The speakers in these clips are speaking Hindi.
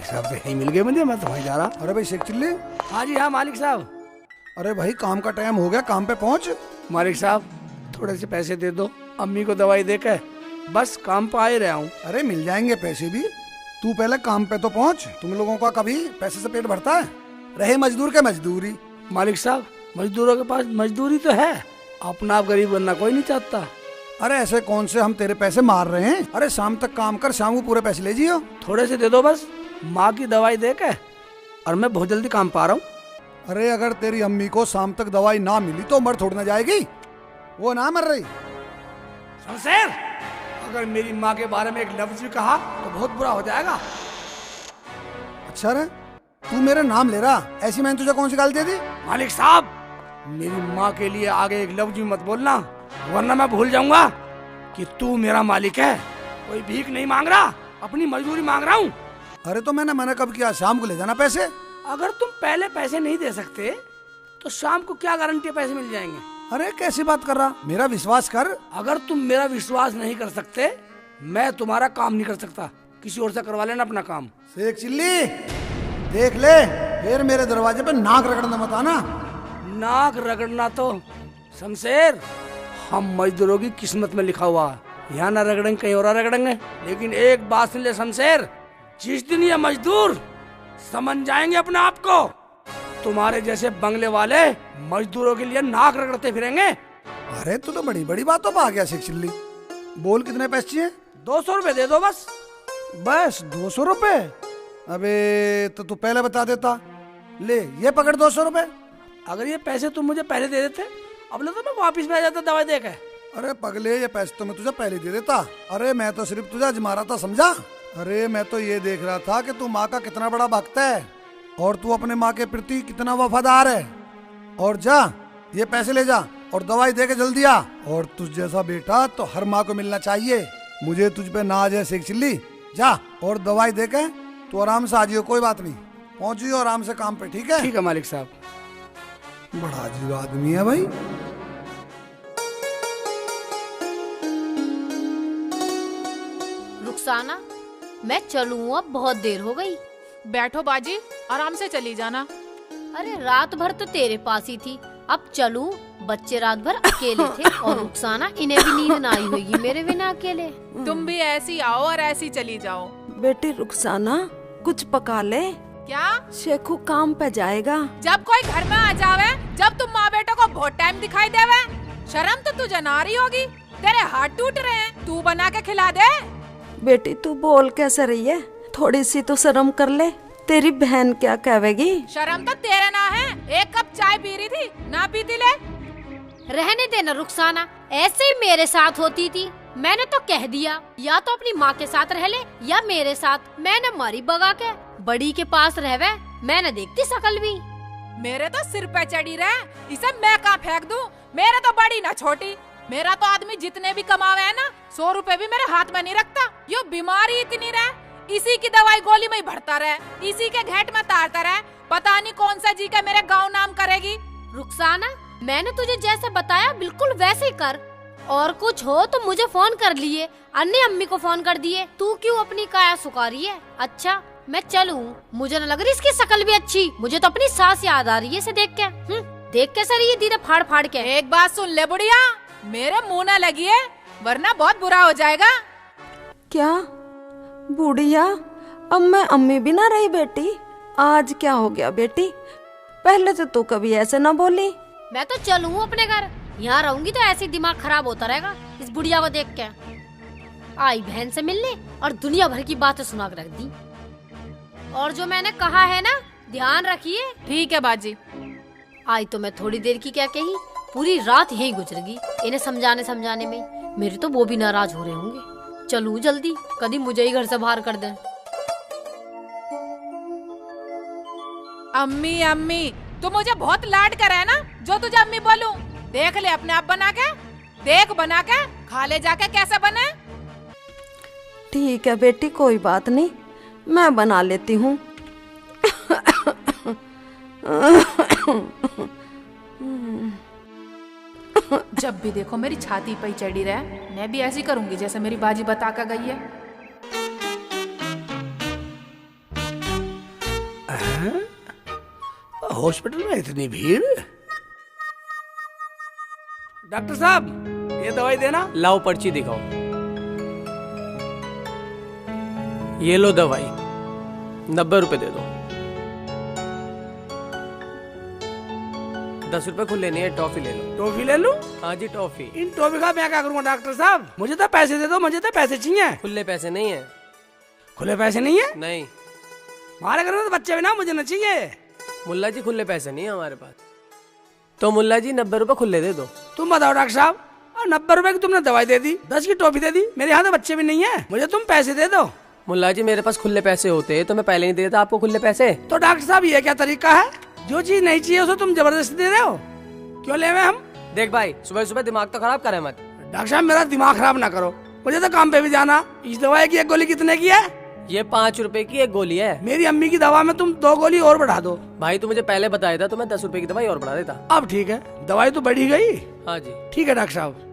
मालिक साहब तो यही मिल गए मुझे, मैं तो वहीं जा रहा। अरे भाई शेख चिल्ली। हाँ जी हाँ मालिक साहब। अरे भाई काम का टाइम हो गया, काम पे पहुंच। मालिक साहब थोड़े से पैसे दे दो, अम्मी को दवाई देकर बस काम पे आ ही रहा हूँ। अरे मिल जाएंगे पैसे भी, तू पहले काम पे तो पहुंच। तुम लोगों का कभी पैसे से पेट भरता है? रहे मजदूर के मजदूरी। मालिक साहब मजदूरों के पास मजदूरी तो है, अपना आप गरीब बनना कोई नहीं चाहता। अरे ऐसे कौन से हम तेरे पैसे मार रहे हैं? अरे शाम तक काम कर, शाम को पूरे पैसे ले जियो। थोड़े से दे दो बस, माँ की दवाई देकर, और मैं बहुत जल्दी काम पा रहा हूँ। अरे अगर तेरी अम्मी को शाम तक दवाई ना मिली तो मर थोड़ी ना जाएगी, वो ना मर रही। शमशेर, अगर मेरी माँ के बारे में एक लफ्ज भी कहा तो बहुत बुरा हो जाएगा। अच्छा रे, तू मेरा नाम ले रहा, ऐसी मैंने तुझे कौन सी गाली दे दी? मालिक साहब मेरी माँ के लिए आगे एक लफ्ज भी मत बोलना, वरना मैं भूल जाऊंगा कि तू मेरा मालिक है। कोई भीख नहीं मांग रहा, अपनी मजदूरी मांग रहा हूँ। अरे तो मैंने मना कब किया? शाम को ले जाना पैसे। अगर तुम पहले पैसे नहीं दे सकते तो शाम को क्या गारंटी है पैसे मिल जाएंगे? अरे कैसी बात कर रहा, मेरा विश्वास कर। अगर तुम मेरा विश्वास नहीं कर सकते, मैं तुम्हारा काम नहीं कर सकता, किसी और से करवा लेना अपना काम। शेख चिल्ली देख ले, फिर मेरे दरवाजे पे नाक रगड़ना मत आना। नाक रगड़ना तो शमशेर हम मजदूरों की किस्मत में लिखा हुआ है, यहाँ ना रगड़ेंगे कहीं और रगड़ेंगे। लेकिन एक बात सुन ले शमशेर, जिस दिन ये मजदूर समझ जाएंगे अपने आप को, तुम्हारे जैसे बंगले वाले मजदूरों के लिए नाक रगड़ते फिरेंगे। अरे तू तो बड़ी बड़ी बातों पर आ गया शेख चिल्ली। बोल कितने पैसे चाहिए? 200 रुपए दे दो बस। बस 200 रुपए? अबे तो तू पहले बता देता। ले ये पकड़ 200 रुपए। अगर ये पैसे तुम मुझे पहले दे देते, अब तो मैं वापिस में आ जाता दवाई देकर। अरे पगले, ये पैसे तो मैं तुझे पहले दे देता। अरे मैं तो सिर्फ तुझे आजमा रहा था, समझा? अरे मैं तो ये देख रहा था कि तू माँ का कितना बड़ा भक्त है और तू अपने माँ के प्रति कितना वफादार है। और जा ये पैसे ले जा और दवाई दे के जल्दी आ। और तुझ जैसा बेटा तो हर माँ को मिलना चाहिए। मुझे तुझ पे नाज है शेख चिल्ली। जा और दवाई दे के तू आराम से आ जियो, कोई बात नहीं। पहुंचियो आराम से काम पे, ठीक है? ठीक है मालिक साहब। बड़ा अजीब आदमी है भाई। रुखसाना मैं चलूं, अब बहुत देर हो गई। बैठो बाजी, आराम से चली जाना। अरे रात भर तो तेरे पास ही थी, अब चलूं? बच्चे रात भर अकेले थे और रुखसाना इन्हें भी नींद ना आई होगी मेरे बिना अकेले। तुम भी ऐसी आओ और ऐसी चली जाओ। बेटी रुखसाना कुछ पका ले। क्या? शेखू काम पे जाएगा। जब कोई घर में आ जावे, जब तुम माँ बेटो को बहुत टाइम दिखाई देवे, शर्म तो तुझे ना रही होगी। तेरे हाथ टूट रहे हैं, तू बना के खिला दे। बेटी तू बोल कैसे रही है? थोड़ी सी तो शर्म कर ले। तेरी बहन क्या कहेगी? शर्म तो तेरे ना है, एक कप चाय पी रही थी, ना पीती ले। रहने देना रुखसाना, ऐसे ही मेरे साथ होती थी। मैंने तो कह दिया या तो अपनी माँ के साथ रह ले या मेरे साथ। मैंने मारी बगा के बड़ी के पास रहवे, मैं न देखती शकल भी। मेरे तो सिर पे चढ़ी रहे, इसे मैं कहाँ फेंक दूं? मेरे तो बड़ी ना छोटी। मेरा तो आदमी जितने भी कमावे है ना, 100 रुपए भी मेरे हाथ में नहीं रखता। यो बीमारी इतनी रहे, इसी की दवाई गोली में ही भरता रहे, इसी के घेट में तारता रहे। पता नहीं कौन सा जी का मेरे गाँव नाम करेगी। रुखसाना मैंने तुझे जैसे बताया बिल्कुल वैसे ही कर, और कुछ हो तो मुझे फोन कर लिए, अन्य अम्मी को फोन कर दिए। तू क्यों अपनी काया सुखा रही है? अच्छा मैं चलूं? मुझे न लग रही इसकी शकल भी अच्छी, मुझे तो अपनी सास याद आ रही है इसे देख के। देख के सर ये दीदा फाड़ फाड़ के। एक बात सुन ले बुढ़िया, मेरे मुँह न लगी है वरना बहुत बुरा हो जाएगा। क्या बुढ़िया? अब मैं अम्मी भी ना रही बेटी। आज क्या हो गया बेटी? पहले तो तू कभी ऐसे ना बोली। मैं तो चलूं अपने घर, यहाँ रहूंगी तो ऐसे दिमाग खराब होता रहेगा इस बुढ़िया को देख के। आई बहन से मिलने और दुनिया भर की बातें सुना के रख दी। और जो मैंने कहा है ना, ध्यान रखिए। ठीक है बाजी। आई तो मैं थोड़ी देर की क्या कही, पूरी रात यही गुजरेगी इन्हें समझाने में। मेरे तो वो भी नाराज हो रहे होंगे। चलूं जल्दी, कभी मुझे ही घर से बाहर कर दें। अम्मी अम्मी तू मुझे बहुत लाड कर है ना, जो तुझे अम्मी बोलूं। देख ले अपने आप बना के, देख बना के खा ले जाके कैसे बने। ठीक है बेटी, कोई बात नहीं, मैं बना लेती हूँ। जब भी देखो मेरी छाती पे ही चढ़ी रहे, मैं भी ऐसी करूंगी जैसे मेरी बाजी बता कर गई है। हॉस्पिटल में इतनी भीड़। डॉक्टर साहब ये दवाई देना। लाओ पर्ची दिखाओ। ये लो दवाई, 90 रुपए दे दो। 10 रुपए खुले नहीं है, टॉफी ले लो। टॉफी ले लूं? हाँ जी टॉफी। इन टॉफी का मैं क्या करूंगा डॉक्टर साहब? मुझे तो पैसे दे दो, मुझे तो पैसे चाहिए। खुले पैसे नहीं है। खुले पैसे नहीं है? नहीं। हमारे घर में तो बच्चे भी ना, मुझे न चाहिए। मुल्ला जी खुले पैसे नहीं है हमारे पास। तो मुल्ला जी 90 रुपए खुले दे दो। तुम बताओ डॉक्टर साहब, 90 रुपए की तुमने दवाई दे दी, 10 की टॉफी दे दी, मेरे यहाँ तो बच्चे भी नहीं है, मुझे तुम पैसे दे दो। मुल्ला जी मेरे पास खुले पैसे होते तो मैं पहले नहीं देता आपको खुले पैसे। तो डॉक्टर साहब ये क्या तरीका है? जो चीज नहीं चाहिए उसे तुम जबरदस्ती दे रहे हो, क्यों ले हम? देख भाई सुबह सुबह दिमाग तो खराब करे मत। डॉक्टर साहब मेरा दिमाग खराब ना करो, मुझे तो काम पे भी जाना। इस दवाई की एक गोली कितने की है? ये 5 रुपए की एक गोली है। मेरी अम्मी की दवा में तुम 2 गोली और बढ़ा दो। भाई तू मुझे पहले बताया था तो मैं 10 रुपए की दवाई और बढ़ा देता। अब ठीक है, दवाई तो बढ़ी गई। हाँ जी ठीक है डॉक्टर साहब।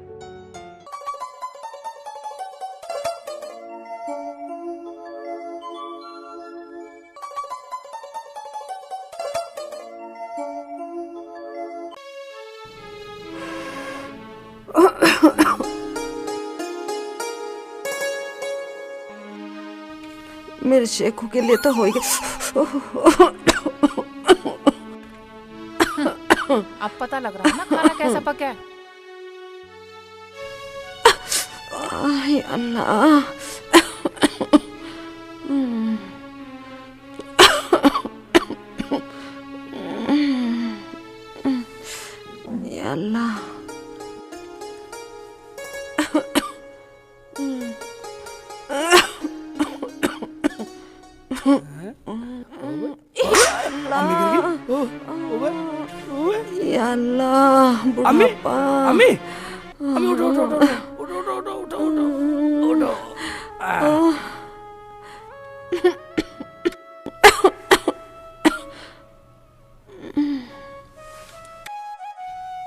मेरे शेखू के लिए तो हो ही गया। अब पता लग रहा है ना खाना कैसा पका है। आय अल्लाह। या अल्लाह। या अल्लाह अम्मी बुढ़ापा। अम्मी अम्मी उठो उठो उठो उठो उठो उठो उठो उठो उठो।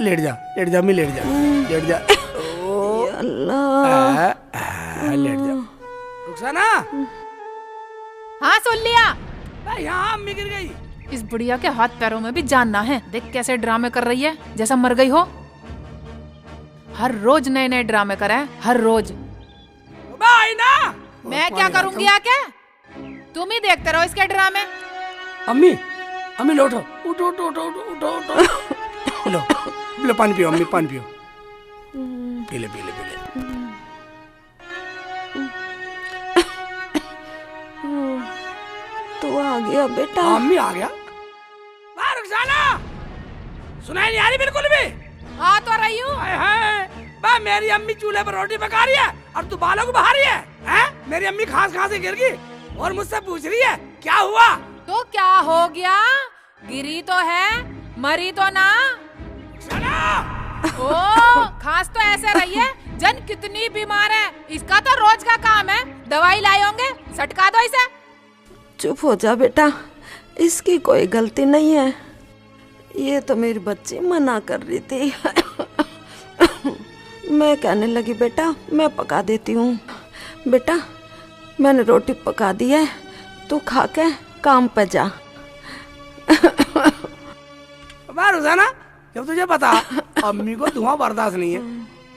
लेट जा अम्मी, लेट जा। या अल्लाह। लेट जा रुखसाना। हाँ सुन लिया। यहाँ अम्मी गिर गई। इस बुढ़िया के हाथ पैरों में भी जान ना है। देख कैसे ड्रामे कर रही है जैसा मर गई हो। हर रोज नए नए ड्रामे करे, हर रोज। भाई ना मैं क्या करूंगी आके? तुम ही देखते रहो इसके ड्रामे। अम्मी अम्मी लो, उठो उठो उठो उठो उठो उठो उठो। लो लो पानी पियो अम्मी, पानी पियो। पी ले पी ले पी ले। तू आ गया बेटा। अम्मी आ गया। रुखसाना सुनाई नहीं आ रही बिल्कुल भी? हाँ तो रही हूँ। हाय हाय, बा मेरी अम्मी चूल्हे पर रोटी पका रही है और तू बालों को बहा रही है, हैं? मेरी अम्मी खास खास से गिर गई और मुझसे पूछ रही है क्या हुआ? तो क्या हो गया? गिरी तो है, मरी तो ना। ओ खास तो ऐसे रही है जन कितनी बीमार है। इसका तो रोज का काम है। दवाई लाए होंगे, सटका दो इसे। चुप हो जा बेटा, इसकी कोई गलती नहीं है। ये तो मेरी बच्ची मना कर रही थी। मैं कहने लगी बेटा मैं पका देती हूँ। बेटा मैंने रोटी पका दी है, तू खा के काम पे जा। रुखसाना जब तुझे पता अम्मी को धुआं बर्दाश्त नहीं है,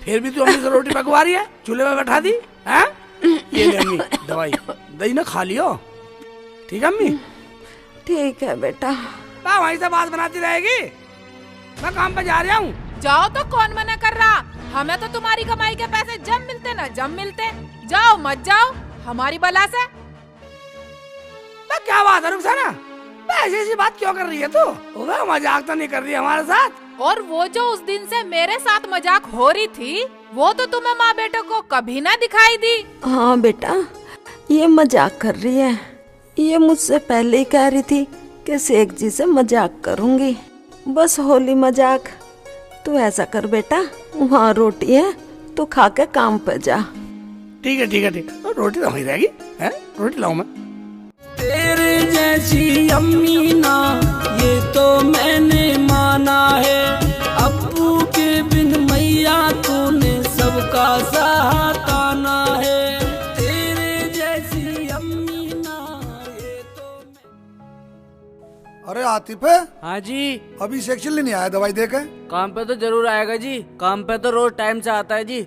फिर भी तू अम्मी से रोटी पकवा रही है, चूल्हे पे बैठा दी है? ये ले अम्मी दवाई, दही ना खा लियो, ठीक है अम्मी? ठीक है बेटा। वहीं से बात बनाती रहेगी, मैं काम पे जा रहा हूँ। जाओ तो कौन मना कर रहा? हमें तो तुम्हारी कमाई के पैसे जब मिलते ना जब मिलते। जाओ मत जाओ हमारी बला से। तो क्या बात है रुखसाना, ऐसी ऐसी बात क्यों कर रही है तू? मजाक तो नहीं कर रही हमारे साथ? और वो जो उस दिन से मेरे साथ मजाक हो रही थी, वो तो तुम्हें माँ बेटे को कभी ना दिखाई दी। हाँ बेटा ये मजाक कर रही है। ये मुझसे पहले ही कह रही थी कि शेख जी से मजाक करूंगी, बस होली मजाक। तू ऐसा कर बेटा, वहाँ रोटी है तू खा के काम पे जा। ठीक है ठीक है ठीक है, रोटी तो वहीं रहेगी, है? रोटी लाऊं मैं। तेरे जैसी अम्मी ना ये तो मैंने माना है। अब्बू के बिन मैया तूने सबका साथ आना है। तेरे जैसी अम्मी ना ये तो अरे आतिफ है, हाँ जी। अभी सेक्शन लेने आया दवाई देके? काम पे तो जरूर आएगा जी, काम पे तो रोज टाइम से आता है जी।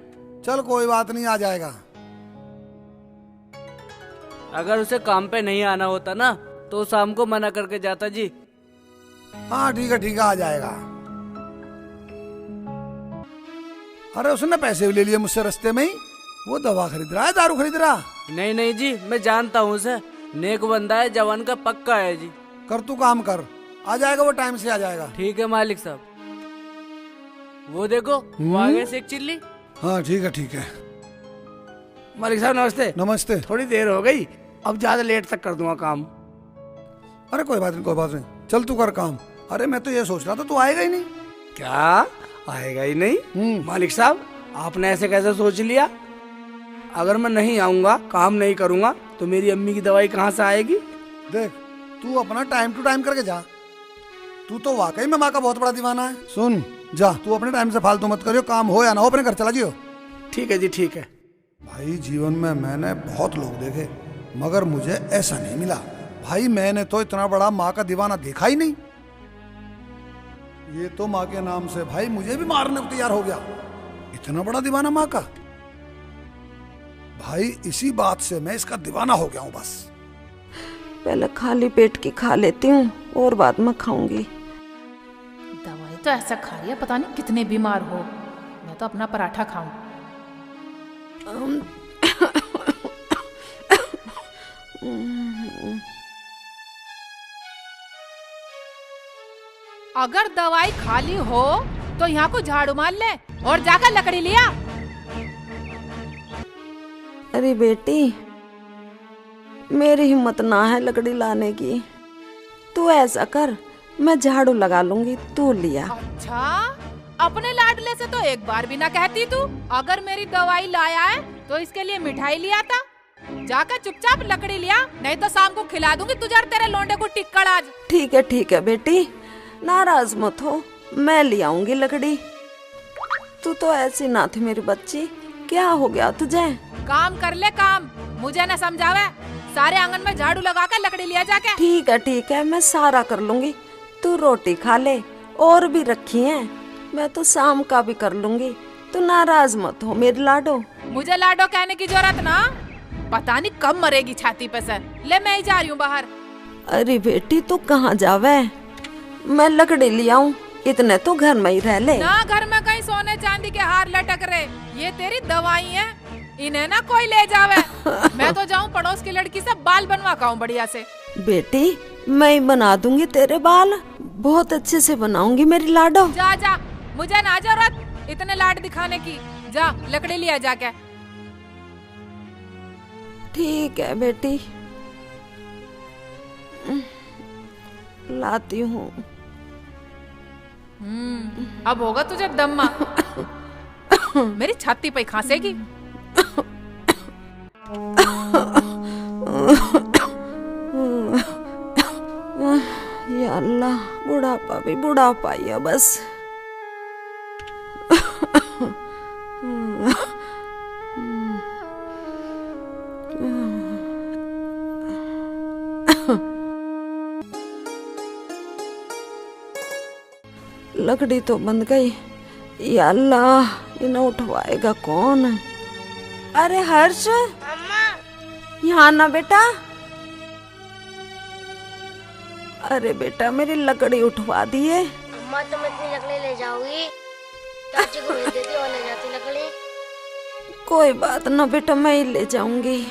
चल कोई बात नहीं, आ जाएगा। अगर उसे काम पे नहीं आना होता ना तो शाम को मना करके जाता जी। हाँ ठीक है आ जाएगा। अरे उसने पैसे भी ले लिए मुझसे रास्ते में ही। वो दवा खरीद रहा है, दारू खरीद रहा? नहीं नहीं जी, मैं जानता हूँ उसे, नेक बंदा है, जवान का पक्का है जी। कर तू काम कर, आ जाएगा वो, टाइम से आ जाएगा। ठीक है मालिक साहब। वो देखो वो आगे से एक चिल्ली। हाँ ठीक है। मालिक साहब नमस्ते। नमस्ते। थोड़ी देर हो गई, अब ज्यादा लेट तक कर दूंगा काम। अरे कोई बात नहीं, चल तू कर काम। अरे मैं तो ये सोच रहा था तू आएगा ही नहीं। क्या आएगा ही नहीं? मालिक साहब आपने ऐसे कैसे सोच लिया? अगर मैं नहीं आऊंगा, काम नहीं करूंगा तो मेरी अम्मी की दवाई कहाँ से आएगी? देख तू अपना टाइम टू टाइम करके जा। तू तो वाकई में माँ का बहुत बड़ा दीवाना है। सुन जा, तू अपने टाइम से फालतू मत करियो, काम हो या ना हो अपने घर चला जियो। ठीक है जी ठीक है। भाई जीवन में मैंने बहुत लोग देखे मगर मुझे ऐसा नहीं मिला। भाई मैंने तो इतना बड़ा माँ का दीवाना देखा ही नहीं। ये तो माँ के नाम से भाई मुझे भी मारने को तैयार हो गया। इतना बड़ा दीवाना माँ का। भाई इसी बात से मैं इसका दीवाना हो गया हूँ बस। पहले खाली पेट की खा लेती हूँ और बाद में खाऊंगी। दवाई तो ऐसा खा रही है, पता नहीं कितने बीमार हो। मैं तो अपना पराठा खाऊं। अगर दवाई खाली हो तो यहाँ को झाड़ू मार ले और जाकर लकड़ी लिया। अरे बेटी, मेरी हिम्मत ना है लकड़ी लाने की। तू ऐसा कर, मैं झाड़ू लगा लूंगी, तू लिया। अच्छा, अपने लाडले से तो एक बार भी ना कहती तू। अगर मेरी दवाई लाया है तो इसके लिए मिठाई लिया था। जाकर चुपचाप लकड़ी लिया, नहीं तो शाम को खिला दूंगी तुझे और तेरे लोंडे को टिक्कड़ आज। ठीक है बेटी, नाराज मत हो, मैं ले आऊंगी लकड़ी। तू तो ऐसी ना थी मेरी बच्ची, क्या हो गया तुझे? काम कर ले काम, मुझे न समझावे। सारे आंगन में झाड़ू लगा कर लकड़ी लिया जाके। ठीक है, मैं सारा कर लूंगी। तू रोटी खा ले, और भी रखी है, मैं तो शाम का भी कर लूंगी। तू नाराज मत हो मेरी लाडो। मुझे लाडो कहने की जरूरत ना, पता नहीं कब मरेगी छाती पे से। ले मैं ही जा रही हूँ बाहर। अरे बेटी तू कहाँ जावे? मैं लकड़ी ले आऊं, इतने तो घर में ही रह ले। ना घर में कहीं सोने चांदी के हार लटक रहे, ये तेरी दवाई है, इन्हें ना कोई ले जावे। मैं तो जाऊं पड़ोस की लड़की से बाल बनवा के आऊं बढ़िया से। बेटी मैं ही बना दूंगी तेरे बाल, बहुत अच्छे से बनाऊंगी मेरी लाडो। जा जा, मुझे ना जरूरत इतने लाड दिखाने की। जा लकड़ी लिया जाके। ठीक है बेटी, लाती हूँ। अब होगा तुझे दम्मा। मेरी छाती पे खांसेगी। या अल्लाह, बुढ़ापा भी बुढ़ापा ही है बस। लकड़ी तो बंद गई। या अल्लाह, इन्हें उठवाएगा कौन? अरे हर्ष, यहाँ ना बेटा। अरे बेटा मेरी लकड़ी उठवा दिए। अम्मा तुम इतनी लकड़ी ले जाओगी? चाची को भेज देती और ले जाती लकड़ी। कोई बात ना बेटा, मैं ही ले जाऊंगी।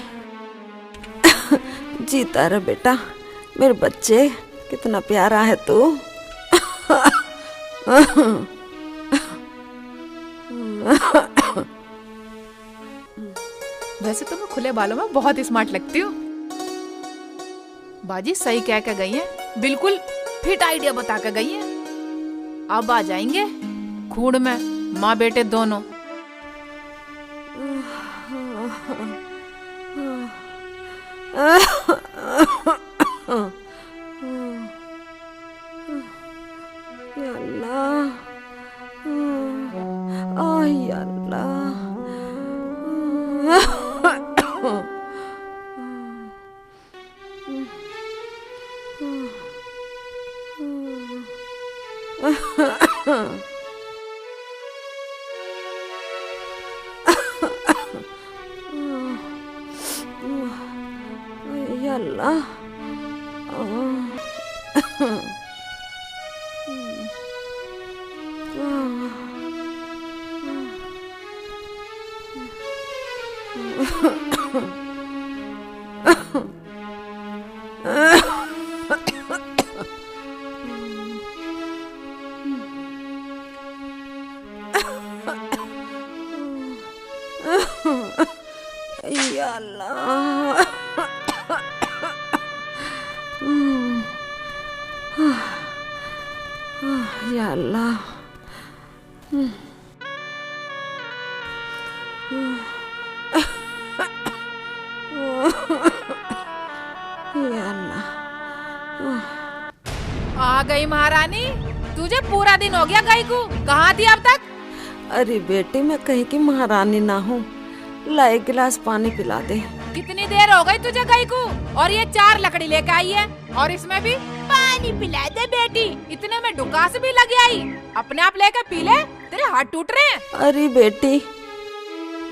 जीता रहे बेटा मेरे बच्चे, कितना प्यारा है तू। वैसे तो मैं खुले बालों में बहुत स्मार्ट लगती हूँ। बाजी सही कह के गई है, बिल्कुल फिट आइडिया बता के गई है। अब आ जाएंगे खून में माँ बेटे दोनों। या अल्लाह, या अल्लाह। या अल्लाह। या अल्लाह। या अल्लाह। या अल्लाह। आ गई महारानी। तुझे पूरा दिन हो गया गई को, कहाँ थी अब तक? अरे बेटी, मैं कहीं की महारानी ना हूँ। ला एक गिलास पानी पिला दे। कितनी देर हो गई तुझे गई को, और ये 4 लकड़ी लेके आई है, और इसमें भी पानी पिला दे बेटी। इतने में डुकास भी लग आई। अपने आप लेके पी ले, तेरे हाथ टूट रहे हैं। अरे बेटी,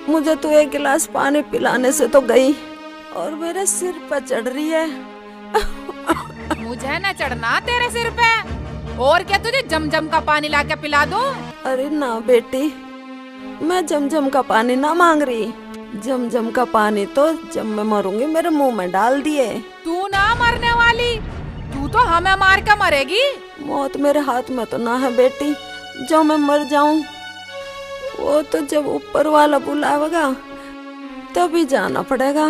मुझे तो एक गिलास पानी पिलाने से तो गई और मेरे सिर पर चढ़ रही है। मुझे न चढ़ना तेरे सिर पे। और क्या तुझे जमजम का पानी लाके पिला दूं? अरे ना बेटी, मैं जमजम का पानी ना मांग रही। जमजम का पानी तो जब मैं मरूंगी मेरे मुंह में डाल दिए। तू ना मरने वाली, तू तो हमें मार के मरेगी। मौत मेरे हाथ में तो ना है बेटी, जो मैं मर जाऊं वो तो जब ऊपर वाला बुलावेगा तभी जाना पड़ेगा।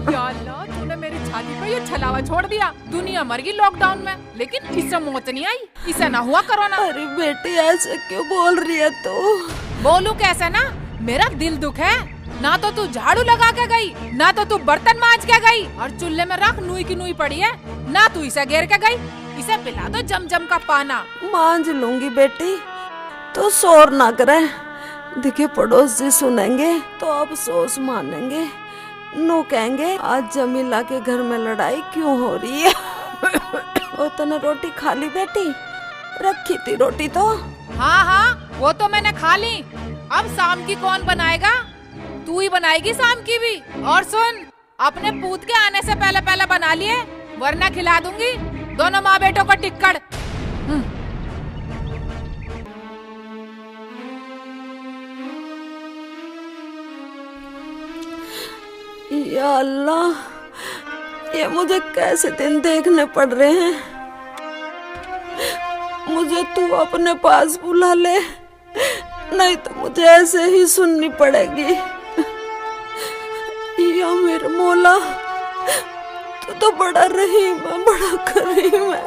या अल्लाह, तूने मेरी छाती पे ये छलावा छोड़ दिया। दुनिया मर गई लॉकडाउन में, लेकिन इसे मौत नहीं आई। इसे ना हुआ कोरोना। अरे बेटी, ऐसे क्यों बोल रही है तू? बोलू कैसे ना, मेरा दिल दुख है। ना तो तू झाड़ू लगा के गई, ना तो तू बर्तन मांज के गई, और चूल्हे में रख नूई की नूई पड़ी है। ना तू इसे घेर के गई। इसे पिला दो जमजम का पाना। मांज लूंगी बेटी, तो शोर ना करे। देखिए पड़ोसी सुनेंगे तो अफसोस मानेंगे। नो कहेंगे आज जमीला के घर में लड़ाई क्यों हो रही है। और तने रोटी खा ली बेटी? रखी थी रोटी तो। हाँ हाँ, वो तो मैंने खा ली। अब शाम की कौन बनाएगा? तू ही बनाएगी शाम की भी। और सुन, अपने पूत के आने से पहले पहले बना लिए, वरना खिला दूंगी दोनों माँ बेटों को टिक्कड़। या अल्लाह, ये मुझे कैसे दिन देखने पड़ रहे हैं। मुझे तू अपने पास बुला ले, नहीं तो मुझे ऐसे ही सुननी पड़ेगी। या मेरे मौला, तू तो बड़ा रहीम है, बड़ा करीम है।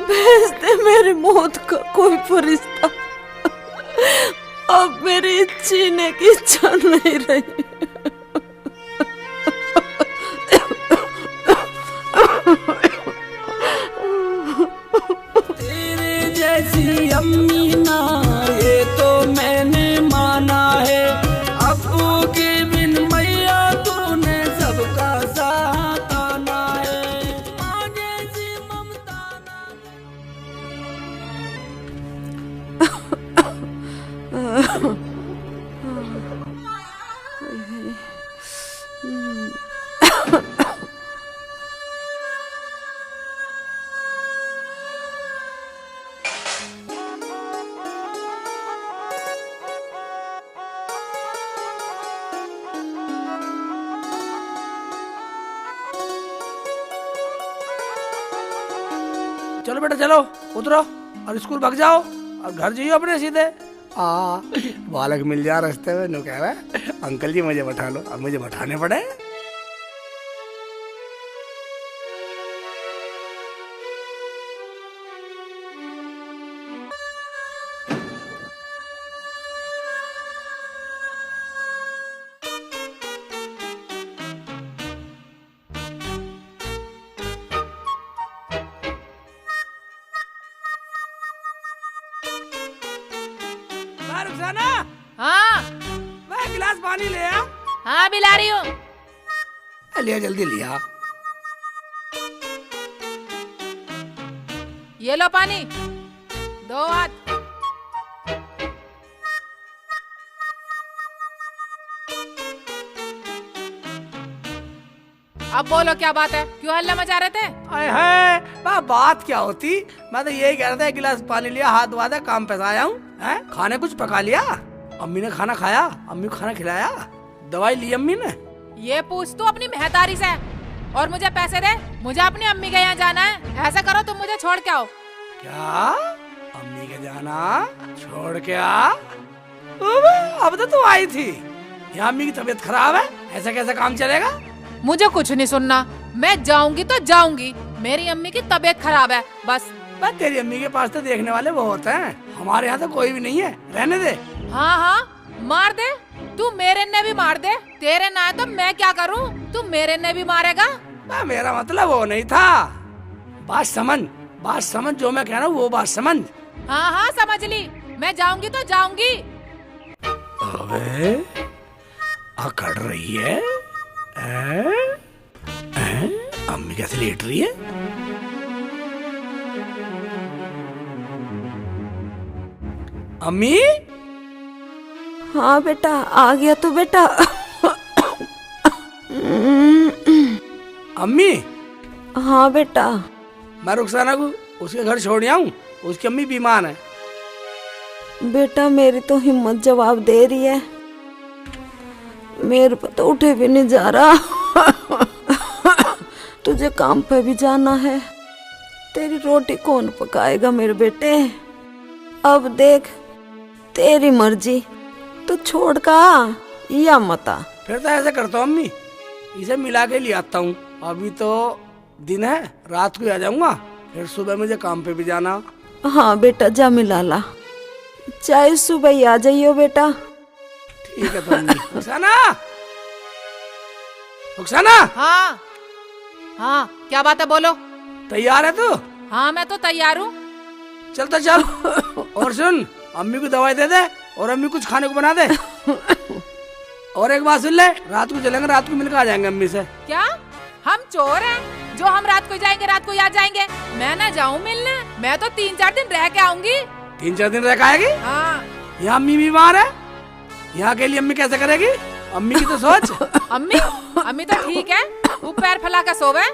भेज दे मेरी मौत का कोई फरिश्ता। अब मेरी जीने की इच्छा नहीं रही। तेरे जैसी अम्मी ना ये तो मैंने माना है। अब्बू के बिन मैया तूने सबका साथ आना है। माँ जैसी ममता ना। चलो बेटा चलो, उतरो और स्कूल भाग जाओ और घर जाइए अपने सीधे। बालक मिल जा रास्ते में, नो कह रहा है अंकल जी मुझे बैठा लो। अब मुझे बैठाने पड़े। रुखसाना, हाँ मैं गिलास पानी ले आ। हाँ, भी ला रही हूँ। लिया जल्दी लिया। ये लो पानी, दो हाथ। अब बोलो क्या बात है, क्यों हल्ला मचा रहे थे? अरे है बात क्या होती, मैं तो यही कह रहा था, एक गिलास पानी लिया, हाथ धोआ था, काम पे से आया हूँ। खाने कुछ पका लिया? अम्मी ने खाना खाया? अम्मी को खाना खिलाया? दवाई ली अम्मी ने? ये पूछ तू अपनी मेहतारी से। और मुझे पैसे दे, मुझे अपनी अम्मी के यहाँ जाना है। ऐसा करो तुम मुझे छोड़ के आओ। क्या? अम्मी के जाना छोड़ के आ? अब तो तू आई थी। यहाँ अम्मी की तबीयत खराब है, ऐसा कैसा काम चलेगा? मुझे कुछ नहीं सुनना, मैं जाऊंगी तो जाऊंगी। मेरी अम्मी की तबीयत खराब है बस। तेरी अम्मी के पास तो देखने वाले बहुत हैं, हमारे यहाँ तो कोई भी नहीं है, रहने दे। हाँ हाँ मार दे, तू मेरे ने भी मार दे। तेरे ना है तो मैं क्या करूँ, तू मेरे ने भी मारेगा? मेरा मतलब वो नहीं था। बात समझ जो मैं कह रहा हूँ वो बात समझ। हाँ हाँ समझ ली, मैं जाऊंगी तो जाऊंगी। अबे अकड़ रही है। अम्मी कैसे लेट रही है? अम्मी? हाँ बेटा, आ गया तो बेटा। अम्मी? हाँ बेटा। मैं रुखसाना को उसके घर छोड़ आऊं, उसकी अम्मी बीमार है। बेटा मेरी तो हिम्मत जवाब दे रही है, मेरे को तो उठे भी नहीं जा रहा। तुझे काम पे भी जाना है, तेरी रोटी कौन पकाएगा मेरे बेटे? अब देख, तेरी मर्जी, तो छोड़ का या मता। फिर तो ऐसे करता हूँ अम्मी, इसे मिला के ले आता हूँ। अभी तो दिन है, रात को आ जाऊंगा, फिर सुबह मुझे काम पे भी जाना। हाँ बेटा जा मिला ला, चाहे सुबह ही आ जाइयो बेटा। ठीक है तो अम्मी। रुखसाना। हाँ हाँ क्या बात है, बोलो। तैयार है तू? हाँ मैं तो तैयार हूँ। चल तो चल। और सुन, अम्मी को दवाई दे दे और अम्मी कुछ खाने को बना दे। और एक बात सुन ले, रात को चलेंगे, रात को मिलकर आ जाएंगे अम्मी से। क्या हम चोर हैं जो हम रात को जाएंगे, रात को याद जाएंगे? मैं ना जाऊँ मिलने, मैं तो 3-4 दिन रह के आऊंगी। 3-4 दिन रह के आएगी? हाँ। यहाँ अम्मी बीमार है, यहाँ के लिए अम्मी कैसे करेगी? अम्मी की तो सोच। अम्मी तो ठीक है, वो पैर फैला कर सोवे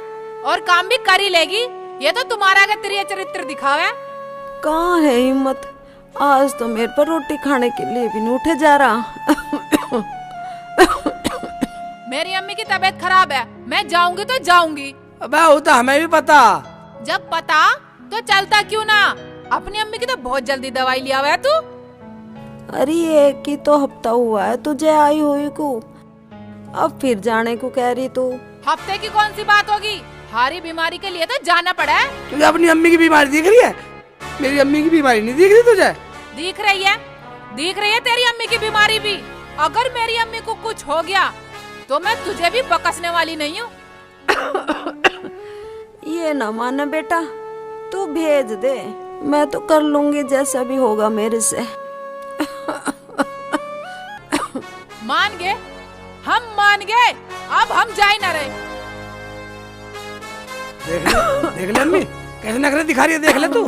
और काम भी कर ही लेगी। ये तो तुम्हारा अगर चरित्र दिखावे। कहाँ है हिम्मत, आज तो मेरे पर रोटी खाने के लिए भी नहीं उठे जा रहा। मेरी अम्मी की तबीयत खराब है, मैं जाऊंगी तो जाऊंगी। अबे वो तो हमें भी पता। जब पता तो चलता क्यों ना? अपनी अम्मी की तो बहुत जल्दी दवाई लिया हुआ है तू। अरे एक ही तो हफ्ता हुआ है तुझे आई हुई को, अब फिर जाने को कह रही तू। हफ्ते की कौन सी बात होगी, हारी बीमारी के लिए तो जाना पड़ा है। तुझे अपनी अम्मी की बीमारी दिख रही है? मेरी अम्मी की बीमारी नहीं दिख रही तुझे? दिख रही है तेरी अम्मी की बीमारी भी। अगर मेरी अम्मी को कुछ हो गया तो मैं तुझे भी बकसने वाली नहीं हूँ। ये ना माना बेटा, तू भेज दे, मैं तो कर लूंगी जैसा भी होगा मेरे से। मान गए, हम मान गए, अब हम जा ही ना रहे। देख ले अम्मी कैसे नखरे दिखा रही है, देख ले तू।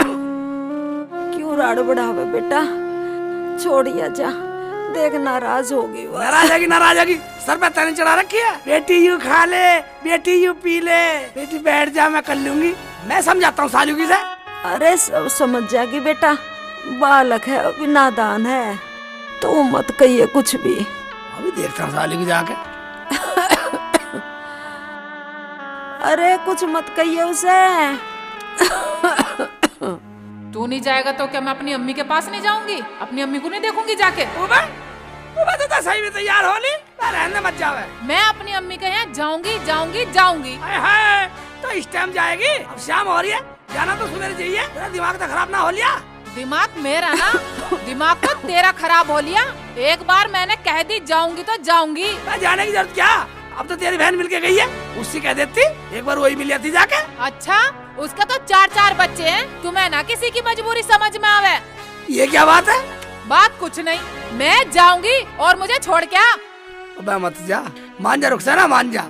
क्यों राड़ बढ़ावे बेटा, छोड़िया जा, देख नाराज होगी वो। नाराज होगी, सर पे तने चढ़ा रखी है। बेटी यू खा ले, बेटी यू पी ले, बेटी बैठ जा, मैं कर लूंगी। मैं समझाता हूँ सालू की से। अरे सब समझ जाएगी बेटा, बालक है अभी, नादान है, तो मत कहिए कुछ भी। अभी देखता हूँ सालू की जाके। अरे कुछ मत कहिए उसे। तू नहीं जाएगा तो क्या मैं अपनी अम्मी के पास नहीं जाऊंगी? अपनी अम्मी को नहीं देखूंगी जाके? तो सही में तैयार हो ली, रहने मत जावे। मैं अपनी अम्मी के यहाँ जाऊंगी। तो इस टाइम जाएगी? अब शाम हो रही है, जाना तो सुबह चाहिए। तेरा दिमाग तो खराब ना हो लिया? दिमाग मेरा ना, दिमाग तो तेरा खराब हो लिया। एक बार मैंने कह दी जाऊंगी तो जाऊंगी। जाने की जरूरत क्या, अब तो तेरी बहन मिलके गई है, उससे कह देती, एक बार वही मिल जाती जाके। अच्छा, उसका तो 4 बच्चे हैं, तुम्हें ना किसी की मजबूरी समझ में आवे। ये क्या बात है? बात कुछ नहीं, मैं जाऊंगी और मुझे छोड़ के आ। अबे मत जा, मान जा रुखसाना, मान जा।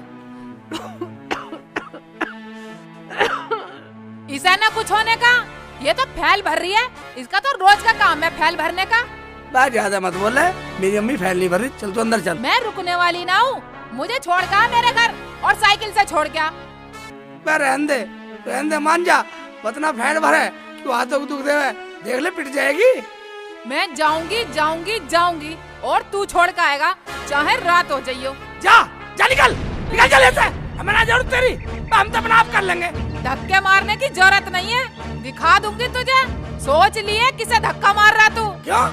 इसे ना कुछ होने का, ये तो फैल भर रही है, इसका तो रोज का काम है फैल भरने का। बात ज्यादा मत बोल रहे, मेरी अम्मी फैल नहीं भर रही। चल तू अंदर चल। मैं रुकने वाली ना हूँ, मुझे छोड़ के आ मेरे घर और साइकिल से छोड़ के आ। रहने दे मान जा, बतना फैल भरे क्यों हाथों को दुख देवे, देख ले पिट जाएगी। मैं जाऊंगी जाऊंगी जाऊंगी और तू छोड़ के आएगा चाहे रात हो जाइयो। जा जा निकल निकल चले से, हमें ना जरूरत तेरी, हम तो अपना आप कर लेंगे। धक्के मारने की जरूरत नहीं है, दिखा दूंगी तुझे। सोच लिए किसे धक्का मार रहा तू। क्यों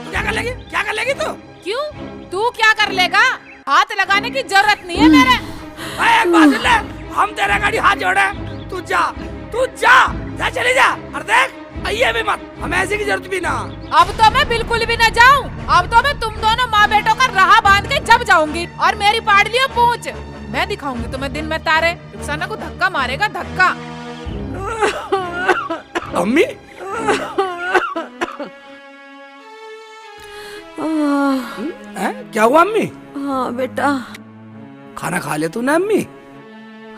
तू क्या कर लेगी, क्या कर लेगी तू? क्यों तू क्या कर लेगा? हाथ लगाने की जरूरत नहीं है मेरे। एक बात सुन ले, हम तेरे गाड़ी हाथ जोड़े, तू जा जा चली जा। और देख आइए भी मत, हमें ऐसी की जरूरत भी ना। अब तो मैं बिल्कुल भी न जाऊं, अब तो मैं तुम दोनों माँ बेटों का राह बांध के जब जाऊंगी और मेरी पाड़ लियो पूछ। मैं दिखाऊंगी तुम्हें दिन में तारे। रुखसाना को धक्का मारेगा धक्का। अम्मी क्या हुआ अम्मी? हाँ बेटा। खाना खा लिया तूने अम्मी?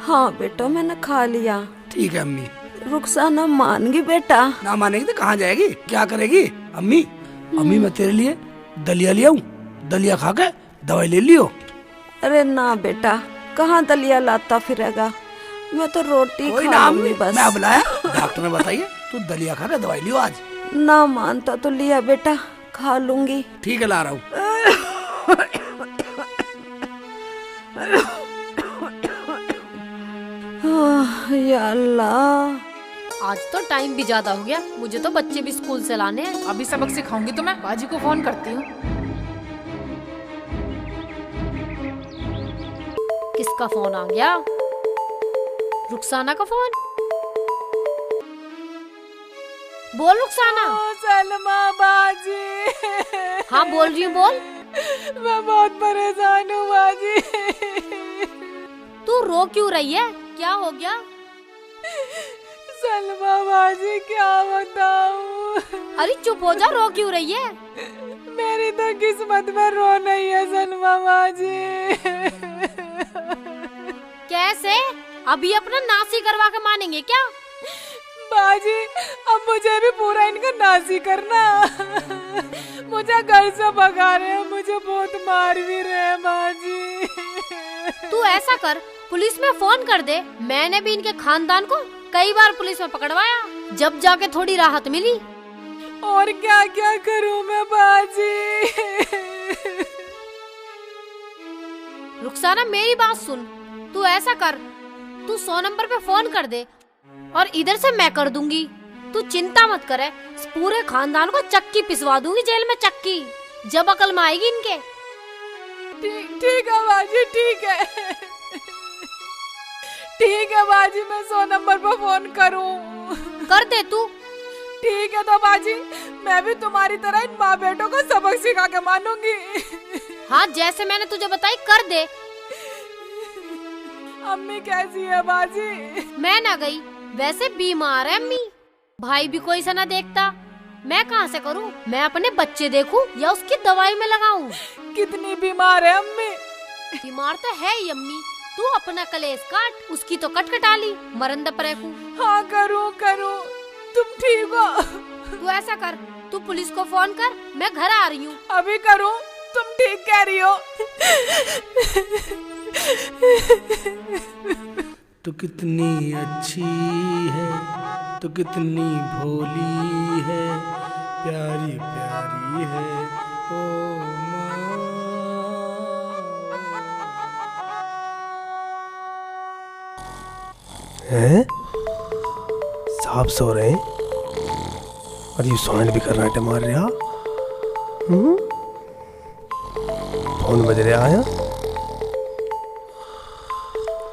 हाँ बेटा मैंने खा लिया। ठीक है अम्मी। रुखसाना मान गई बेटा? ना मानेगी तो कहाँ जाएगी, क्या करेगी? अम्मी मैं तेरे लिए दलिया ले आऊं, दलिया खा के दवाई ले लियो। अरे ना बेटा, कहाँ दलिया लाता फिरेगा, मैं तो रोटी कोई खा ना लूंगी अम्मी, बस। मैं बुलाया डॉक्टर ने बताइए तू दलिया खा के दवाई लियो आज। ना मानता तो लिया बेटा, खा लूंगी। ठीक है ला रहा हूँ। या अल्लाह, आज तो टाइम भी ज्यादा हो गया, मुझे तो बच्चे भी स्कूल से लाने हैं। अभी सबक सिखाऊंगी तो मैं बाजी को फोन करती हूँ। किसका फोन आ गया? रुखसाना का फोन। बोल रुखसाना। सलमा बाजी। हाँ बोल रही हूँ, बोल। मैं बहुत परेशान हूँ बाजी। तू रो क्यों रही है, क्या हो गया? सलमा बाजी क्या बताऊं। अरे चुप हो जा, रो क्यों रही है? मेरी तो किस्मत में रो नहीं है सलमा बाजी। कैसे? अभी अपना नासी करवा के मानेंगे क्या? बाजी अब मुझे भी पूरा इनका नासी करना। मुझे घर से भगा रहे हैं, मुझे बहुत मार भी रहे हैं बाजी। तू ऐसा कर, पुलिस में फोन कर दे। मैंने भी इनके खानदान को कई बार पुलिस में पकड़वाया, जब जाके थोड़ी राहत मिली। और क्या क्या करूं मैं बाजी। रुखसाना मेरी बात सुन, तू ऐसा कर, तू 100 नंबर पे फोन कर दे और इधर से मैं कर दूंगी। तू चिंता मत करे, इस पूरे खानदान को चक्की पिसवा दूंगी जेल में, चक्की, जब अकल में आएगी इनके। ठीक है बाजी, ठीक है। ठीक है बाजी, मैं 100 नंबर पर फोन करूं। कर दे तू। ठीक है तो बाजी, मैं भी तुम्हारी तरह इन माँ बेटों को सबक सिखा के मानूंगी। हाँ जैसे मैंने तुझे बताई कर दे। अम्मी कैसी है बाजी? मैं ना गई, वैसे बीमार है अम्मी। भाई भी कोई सा ना देखता, मैं कहाँ से करूँ? मैं अपने बच्चे देखूं या उसकी दवाई में लगाऊं? कितनी बीमार है अम्मी? बीमार तो है ही अम्मी, तू अपना कलेश काट, उसकी तो कटकटा ली मरन द परेकू। हाँ करूँ, तुम ठीक हो? तू ऐसा कर, तू पुलिस को फोन कर, मैं घर आ रही हूँ। अभी करूँ? तुम ठीक कह रही हो। तू कितनी अच्छी है, तू कितनी भोली है, प्यारी प्यारी है ओ माँ। हैं? साहब सो रहे हैं और ये सोनल भी कर्राटे मार रहा। फोन बज रहा है।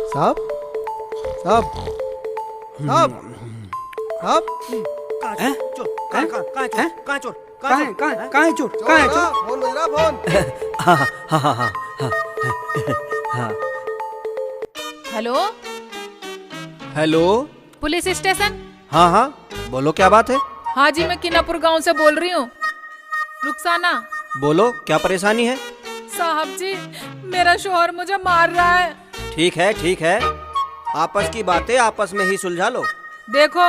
साहब साहब साहब साहब कहाँ चोट? फोन बज रहा, phone. Hello hello, police station? हाँ हाँ बोलो, क्या बात है? हाँ जी, मैं किनापुर गांव से बोल रही हूँ। रुखसाना। बोलो, क्या परेशानी है? साहब जी, मेरा शोहर मुझे मार रहा है। ठीक है, आपस की बातें आपस में ही सुलझा लो। देखो,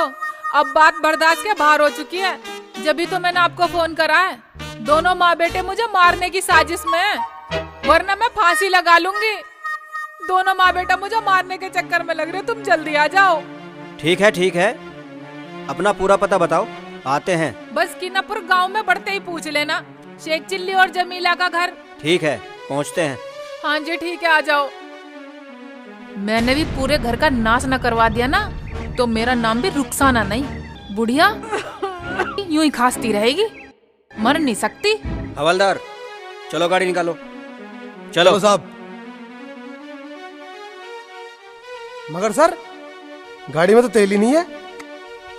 अब बात बर्दाश्त के बाहर हो चुकी है। जब तो मैंने आपको फोन करा है। दोनों माँ बेटे मुझे मारने की साजिश में हैं, वरना मैं फांसी लगा लूंगी। दोनों माँ बेटा मुझे मारने के चक्कर में लग रहे, तुम जल्दी आ जाओ। ठीक है, अपना पूरा पता बताओ, आते हैं। बस कीनापुर गांव में बढ़ते ही पूछ लेना, शेख चिल्ली और जमीला का घर। ठीक है, पहुँचते हैं। हाँ जी ठीक है, आ जाओ। मैंने भी पूरे घर का नाश न करवा दिया ना, तो मेरा नाम भी रुखसाना नहीं, बुढ़िया यूं ही खांसती रहेगी, मर नहीं सकती। हवलदार, चलो गाड़ी निकालो। चलो साहब। मगर सर, गाड़ी में तो तेल ही नहीं है।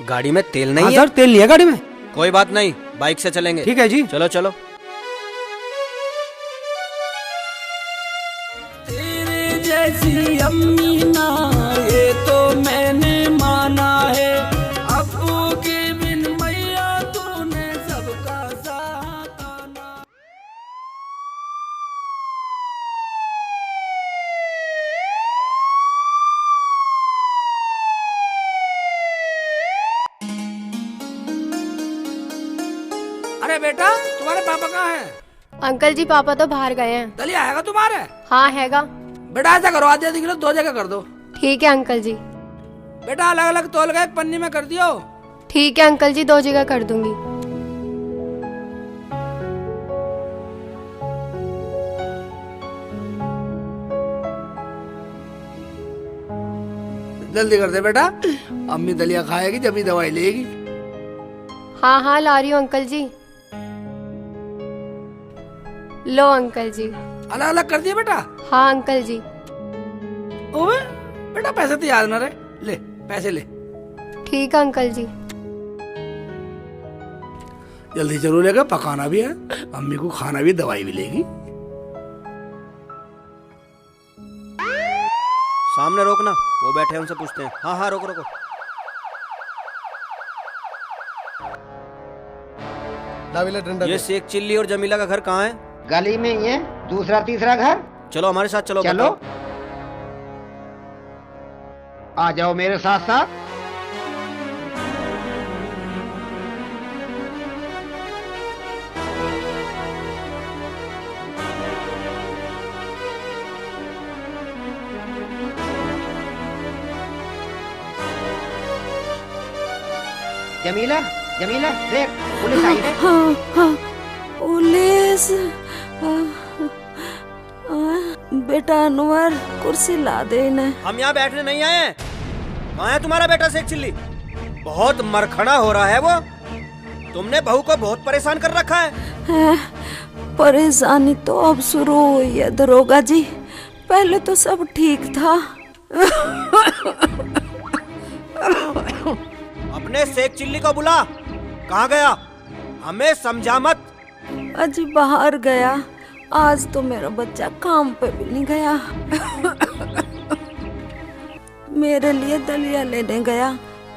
गाड़ी में तेल नहीं हाँ है? सर, तेल नहीं है गाड़ी में। कोई बात नहीं, बाइक से चलेंगे। ठीक है जी। चलो चलो। तेरे जैसी अम्मी ना ये तो मैंने माना है, अब्बू के बिन मैया तूने सबका साथ आना। अरे बेटा, तुम्हारे पापा कहाँ हैं? अंकल जी पापा तो बाहर गए हैं। दलिया हैगा तुम्हारे? हाँ हैगा। बेटा ऐसा करो, आधे आधे किलो 2 जगह कर दो। ठीक है अंकल जी। बेटा अलग अलग तोल के एक पन्नी में कर दियो। ठीक है अंकल जी, 2 जगह कर दूंगी। जल्दी कर दे बेटा, अम्मी दलिया खाएगी जब ही दवाई लेगी। हाँ हाँ ला रही हूँ अंकल जी। लो अंकल जी। अलग अलग कर दिया बेटा? हाँ अंकल जी। ओए बेटा, पैसे तो याद न रहे, ले पैसे ले। ठीक है अंकल जी। जल्दी जरूर लेगा, पकाना भी है, अम्मी को खाना भी, दवाई भी लेगी। सामने रोकना, वो बैठे हैं, उनसे पूछते हैं। हाँ हाँ, रोको रोको। ये शेख चिल्ली और जमीला का घर कहाँ है? गली में ही है, दूसरा तीसरा घर। चलो हमारे साथ चलो। चलो आ जाओ मेरे साथ साथ। जमीला, जमीला देख, पुलिस आई है। हाँ हाँ, पुलिस। बेटा अनवर, कुर्सी ला दे इन्हें। हम यहाँ बैठने नहीं आए हैं। कहाँ है तुम्हारा बेटा शेख चिल्ली? बहुत मरखड़ा हो रहा है वो। तुमने बहू को बहुत परेशान कर रखा है। परेशानी तो अब शुरू हुई है दरोगा जी, पहले तो सब ठीक था। अपने शेख चिल्ली को बुला। कहाँ गया? हमें समझा मत। अजी बाहर गया, आज तो मेरा बच्चा काम पे भी नहीं गया। मेरे लिए दलिया लेने गया,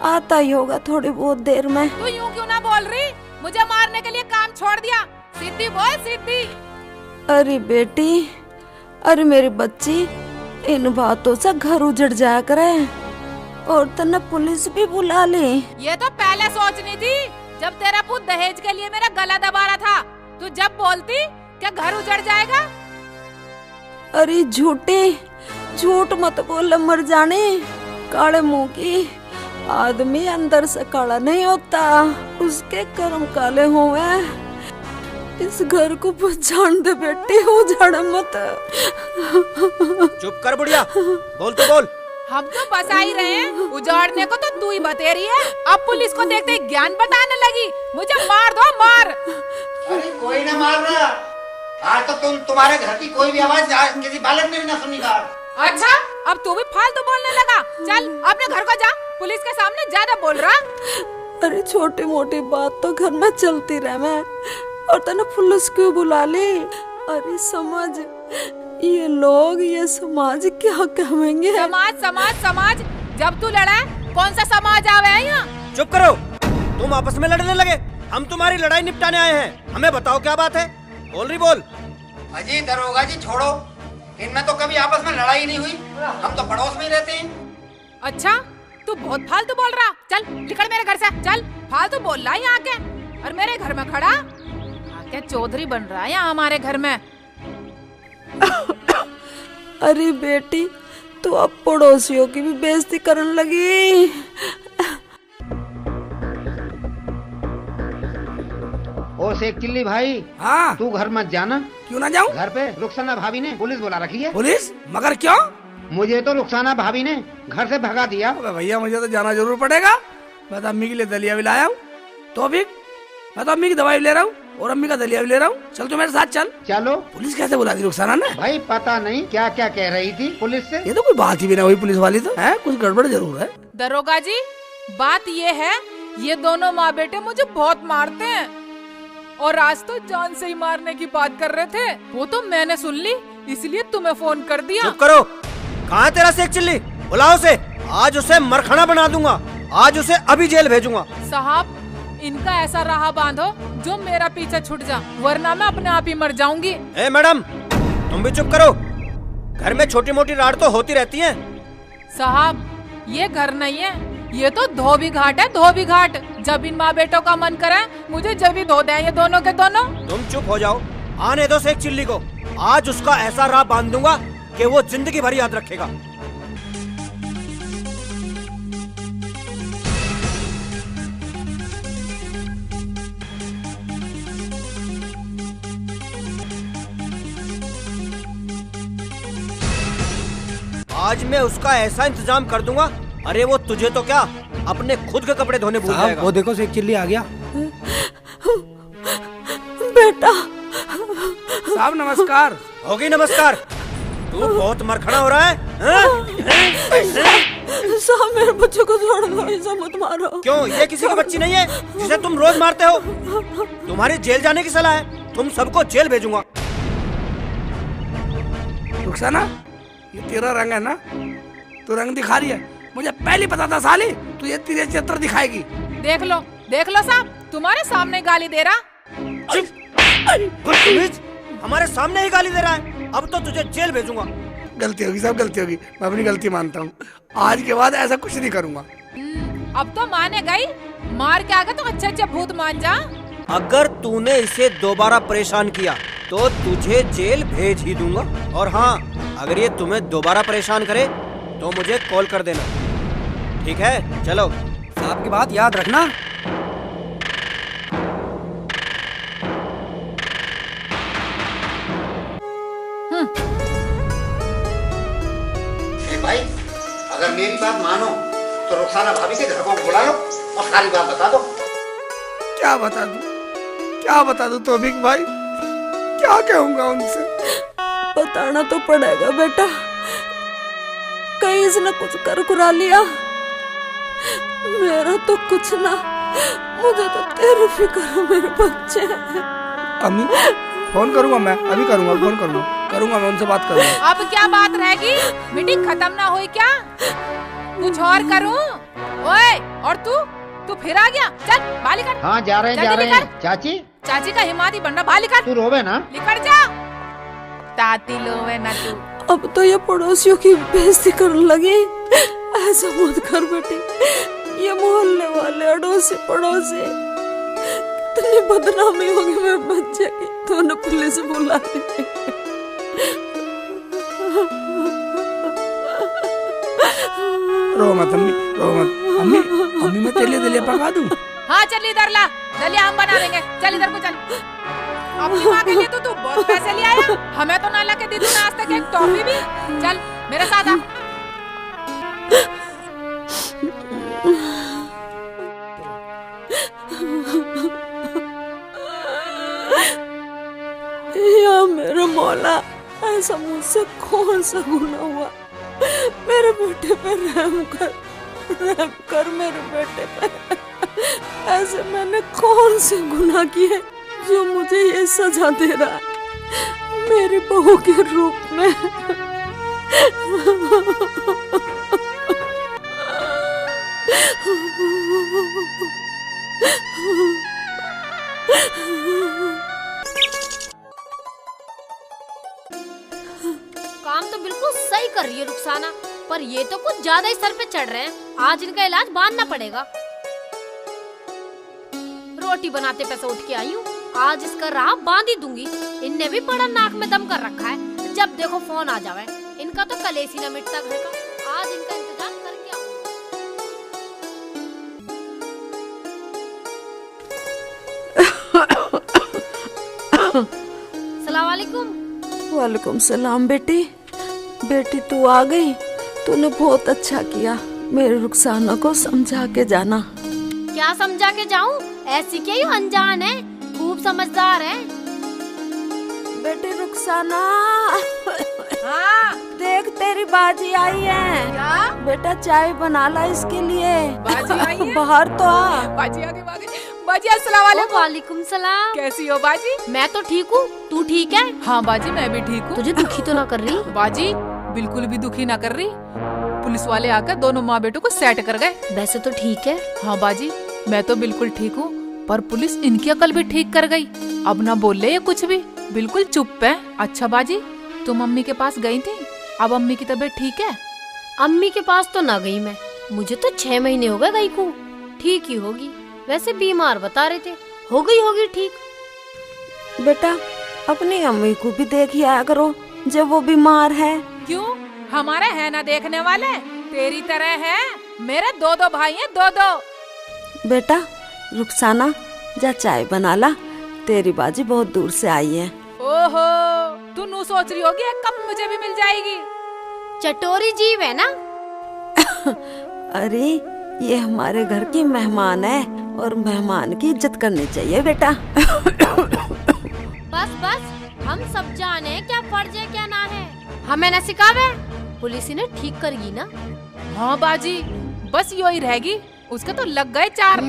आता ही होगा थोड़ी बहुत देर में। तू यूं क्यों ना बोल रही? मुझे मारने के लिए काम छोड़ दिया। सीधी बोल, सीधी। अरे बेटी, अरे मेरी बच्ची, इन बातों से घर उजड़ जाया करे, और तने पुलिस भी बुला ले। ये तो पहले सोचनी थी, जब तेरा पुत दहेज के लिए मेरा गला दबा रहा था। तू जब बोलती क्या घर उजड़ जाएगा? अरे झूठी, झूठ मत बोल मर जाने। काले मुंह की आदमी अंदर से काला नहीं होता, उसके कर्म काले हुए। इस घर को पहचान दे बेटी, उजाड़ मत। चुप कर बुढ़िया, बोल तो बोल। हम तो बसा ही रहे हैं, उजाड़ने को तो तू ही बतेरी है। अब पुलिस को देखते ही ज्ञान बताने लगी। मुझे मार दो, मार। अरे कोई ना मार रहा, आज तो तुम्हारे घर की कोई भी आवाज किसी बालक ने भी ना सुनी बाहर। अच्छा, अब तू भी फालतू बोलने लगा। चल अपने घर को जा, पुलिस के सामने ज्यादा बोल रहा। अरे छोटी मोटी बात तो घर में चलती रहे मैं, और तने पुलिस क्यों बुला ली? अरे समझ, ये लोग, ये समाज क्या कहेंगे? समाज समाज समाज, जब तू लड़ा कौन सा समाज आवे है यहाँ? चुप करो, तुम आपस में लड़ने लगे। हम तुम्हारी लड़ाई निपटाने आए हैं। हमें बताओ क्या बात है, बोल रही बोल। अजी दरोगा जी छोड़ो, इनमें तो कभी आपस में लड़ाई नहीं हुई, हम तो पड़ोस में ही रहते हैं। अच्छा, तू तू बहुत फालतू बोल रहा। चल निकल मेरे घर से, चल। फालतू बोल रहा है यहाँ के, और मेरे घर में खड़ा आके चौधरी बन रहा है यहाँ हमारे घर में। अरे बेटी, तू अब पड़ोसियों की भी बेइज्जती करने लगी। ओ शेख चिल्ली भाई, हाँ तू घर मत जाना। क्यों ना जाऊं? घर पे रुखसाना भाभी ने पुलिस बुला रखी है। पुलिस? मगर क्यों? मुझे तो रुखसाना भाभी ने घर से भगा दिया। अबे भैया मुझे तो जाना जरूर पड़ेगा। मैं तो अम्मी के लिए दलिया भी लाया हूँ। तो भी मैं तो अम्मी की दवाई भी ले रहा हूँ और अम्मी का दलिया भी ले रहा हूँ। चल तू मेरे साथ चल। चलो। पुलिस कैसे बुला दी रुखसाना ने? भाई पता नहीं क्या क्या कह रही थी पुलिस से। ये तो कोई बात ही भी ना हुई पुलिस वाली तो है, कुछ गड़बड़ जरूर है। दरोगा जी, बात ये है, ये दोनों माँ बेटे मुझे बहुत मारते हैं और आज तो जान से ही मारने की बात कर रहे थे। वो तो मैंने सुन ली, इसलिए तुम्हें फोन कर दिया। चुप करो। कहाँ है तेरा शेख चिल्ली? बुलाओ उसे। आज उसे मरखना बना दूंगा। आज उसे अभी जेल भेजूंगा। साहब, इनका ऐसा राह बांधो जो मेरा पीछे छूट जा, वरना मैं अपने आप ही मर जाऊंगी। ए मैडम, तुम भी चुप करो। घर में छोटी मोटी राड़ तो होती रहती है। साहब, ये घर नहीं है, ये तो धोबी घाट है, धोबी घाट। जब इन माँ बेटों का मन करे मुझे जब ही धो दे ये दोनों के दोनों। तुम चुप हो जाओ। आने दो शेख चिल्ली को। आज उसका ऐसा राह बांध दूंगा कि वो जिंदगी भर याद रखेगा। आज मैं उसका ऐसा इंतजाम कर दूंगा, अरे वो तुझे तो क्या, अपने खुद के कपड़े धोने भूल जाएगा। वो देखो शेख चिल्ली आ गया। बेटा। साहब नमस्कार। होगी नमस्कार। तू बहुत मरखड़ा हो रहा है। साहब मेरे बच्चों को छोड़ दो, ऐसा मत मारो। क्यों, ये किसी की बच्ची नहीं है जिसे तुम रोज मारते हो? तुम्हारी जेल जाने की सलाह है, तुम सबको जेल भेजूंगा। रुखसाना, ये तेरा रंग है ना? तू रंग दिखा रही है। मुझे पहले पता था साली तू ये तेरे चित्र दिखाएगी। देख लो साहब, तुम्हारे सामने गाली दे रहा। हमारे सामने ही गाली दे रहा है। अब तो तुझे जेल भेजूंगा। गलती होगी साहब, गलती होगी। मैं अपनी गलती मानता हूँ। आज के बाद ऐसा कुछ नहीं करूँगा। अब तो माने गई, मार के आगे तो अच्छे अच्छे भूत मान जा। अगर तूने इसे दोबारा परेशान किया तो तुझे जेल भेज ही दूंगा। और हाँ, अगर ये तुम्हें दोबारा परेशान करे तो मुझे कॉल कर देना, ठीक है? चलो। साहब की बात याद रखना। भाई, अगर मेरी बात मानो तो रुखसाना भाभी के घर को बुला लो और सारी बात बता दो। क्या बता दूं? क्या बता दूं तौफीक भाई? क्या कहूँगा उनसे? बताना तो पड़ेगा बेटा, कहीं इसने कुछ कर कुरा लिया। मेरा तो कुछ ना, मुझे तो तेरी फिक्र है मेरे बच्चे। अम्मी, फोन करूंगा मैं, अभी करूंगा, फोन करूंगा मैं, उनसे बात करूंगा। अब क्या बात रहेगी? मीटिंग खत्म ना हुई क्या? कुछ और करूं? ओए, और तू फिर आ गया? चल बाली कर। हाँ जा रहे हैं। चाची का हिमाती बनना, बाली कर। तू रोवे ना, लिखट जा। ताती लोवे ना तू। अब तो ये पड़ोसियों की बेइज्जती करने लगी। ऐसा मत कर बेटी, ये मोहल्ले वाले अड़ोसी पड़ोसी कितनी बदनामी होगी मेरे बच्चे की। तूने पुलिस बुला दी। रो मत अम्मी, रो मत। अम्मी मैं तेरे लिए दलिया पका दूं? हाँ चल इधर ला, दलिया हम बना देंगे। चल इधर को चल। अपनी माँ के लिए तो तू बहुत पैसे ले आया, हमें तो ना ला के दी तूने आज तक एक टॉफी भी। चल मेरे साथ आ। या मेरे मौला, ऐसा मुझसे कौन सा गुनाह हुआ? मेरे बेटे पे रहम कर मेरे बेटे पे। ऐसे मैंने कौन से गुनाह किए जो मुझे ये सजा दे रहा है मेरी बहू के रूप में? काम तो बिल्कुल सही कर रही है रुखसाना, पर ये तो कुछ ज्यादा ही सर पे चढ़ रहे हैं। आज इनका इलाज बांधना पड़ेगा। रोटी बनाते पैसे उठ के आई हूँ, आज इसका राह बांध ही दूंगी। इनने भी बड़ा नाक में दम कर रखा है, जब देखो फोन आ जावे। इनका तो कलेसी न मिटता घर का। आज इनका इंतजाम करके आऊँ। सलाम वालेकुम। वालेकुम सलाम बेटी। बेटी तू आ गई, तूने बहुत अच्छा किया। मेरे रुखसाना को समझा के जाना। क्या समझा के जाऊं? ऐसी क्या यू अनजान है, खूब समझदार है। बेटी रुखसाना, हाँ देख तेरी बाजी आई है। क्या? बेटा चाय बना ला इसके लिए। बाजी आई है? बाहर तो आ। बाजी आ गई, बाजी अस्सलाम वालेकुम। वालेकुम सलाम। कैसी हो बाजी? मैं तो ठीक हूँ, तू ठीक है? हाँ बाजी मैं भी ठीक हूँ। तुझे दुखी तो ना कर रही? बाजी बिल्कुल भी दुखी ना कर रही। पुलिस वाले आकर दोनों माँ बेटों को सेट कर गए। वैसे तो ठीक है। हाँ बाजी मैं तो बिल्कुल ठीक हूँ, पर पुलिस इनकी अकल भी ठीक कर गई। अब ना बोले ये कुछ भी, बिल्कुल चुप है। अच्छा बाजी तुम अम्मी के पास गई थी, अब अम्मी की तबीयत ठीक है? अम्मी के पास तो ना गई मैं, मुझे तो 6 महीने हो गए गई को। ठीक ही होगी, वैसे बीमार बता रहे थे। हो गई होगी ठीक। बेटा अपनी अम्मी को भी देख आया करो जब वो बीमार है। क्यों, हमारे है ना देखने वाले? तेरी तरह है, मेरे 2 भाई हैं, 2। बेटा रुखसाना जा चाय बना ला, तेरी बाजी बहुत दूर से आई है। ओहो तू नू सोच रही होगी एक कप मुझे भी मिल जाएगी। चटोरी जीव है ना। अरे ये हमारे घर की मेहमान है और मेहमान की इज्जत करनी चाहिए बेटा। बस बस हम सब जाने क्या फर्ज है क्या ना है, हमें न सिखावे। पुलिस इन्हें ठीक करेगी ना। हाँ बाजी बस यही रहेगी, उसके तो लग गए 4।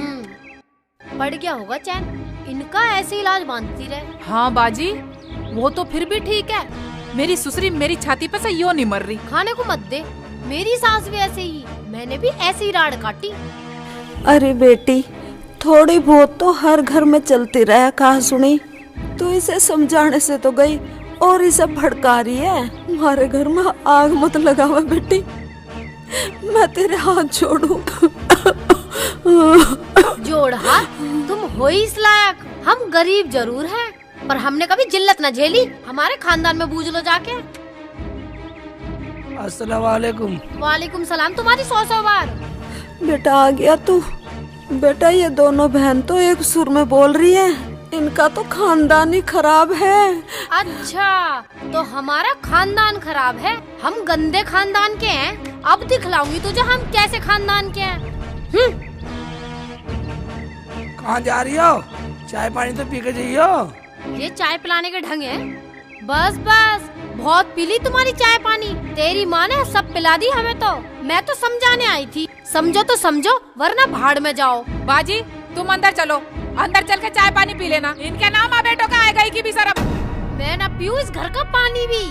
पड़ गया होगा चैन, इनका ऐसे इलाज बांधती रहे। हाँ बाजी वो तो फिर भी ठीक है, मेरी सुसरी मेरी छाती पे से यो नहीं मर रही। खाने को मत दे, मेरी सास भी ऐसे ही, मैंने भी ऐसी ही राड़ काटी। अरे बेटी थोड़ी बहुत तो हर घर में चलती रहा, कहा सुनी। तू इसे समझाने से तो गई और इसे भड़का रही है। हमारे घर में आग मत लगावा बेटी, मैं तेरे हाथ जोड़ू। जोड़ हाथ? तुम हो ही इस लायक। हम गरीब जरूर हैं, पर हमने कभी जिल्लत न झेली। हमारे खानदान में बूझ लो जाके। अस्सलाम वालेकुम। वालेकुम सलाम, तुम्हारी 100 बार। बेटा आ गया तू। बेटा ये दोनों बहन तो एक सुर में बोल रही है, इनका तो खानदान ही खराब है। अच्छा तो हमारा खानदान खराब है, हम गंदे खानदान के हैं। अब दिखलाऊंगी तुझे हम कैसे खानदान के हैं। कहाँ जा रही हो? चाय पानी तो पी के जाइयो। ये चाय पिलाने के ढंग है। बस बस बहुत पी ली तुम्हारी चाय पानी, तेरी माँ ने सब पिला दी हमें तो। मैं तो समझाने आई थी, समझो तो समझो वरना भाड़ में जाओ। बाजी तुम अंदर चलो, अंदर चल के चाय पानी पी लेना। इनके नाम माँ बेटों का आएगा ही की भी शर्म। मैं ना पीऊँ इस घर का पानी भी।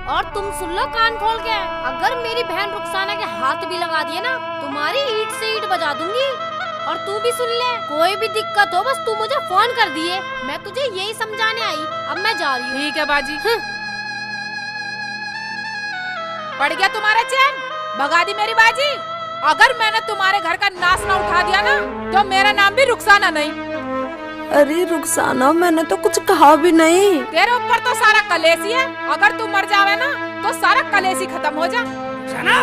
और तुम सुन लो कान खोल के, अगर मेरी बहन रुखसाना के हाथ भी लगा दिए ना, तुम्हारी ईंट से ईंट बजा दूंगी। और तू भी सुन ले, कोई भी दिक्कत हो बस तू मुझे फोन कर दिए। मैं तुझे यही समझाने आई, अब मैं जा रही हूँ। ठीक है बाजी। पड़ गया तुम्हारा चैन, भगा दी मेरी बाजी। अगर मैंने तुम्हारे घर का नाश ना उठा दिया ना, तो मेरा नाम भी रुखसाना नहीं। अरे रुखसाना मैंने तो कुछ कहा भी नहीं। तेरे ऊपर तो सारा कलेसी है, अगर तू मर जावे ना तो सारा कलेसी खत्म हो जा। रुखसाना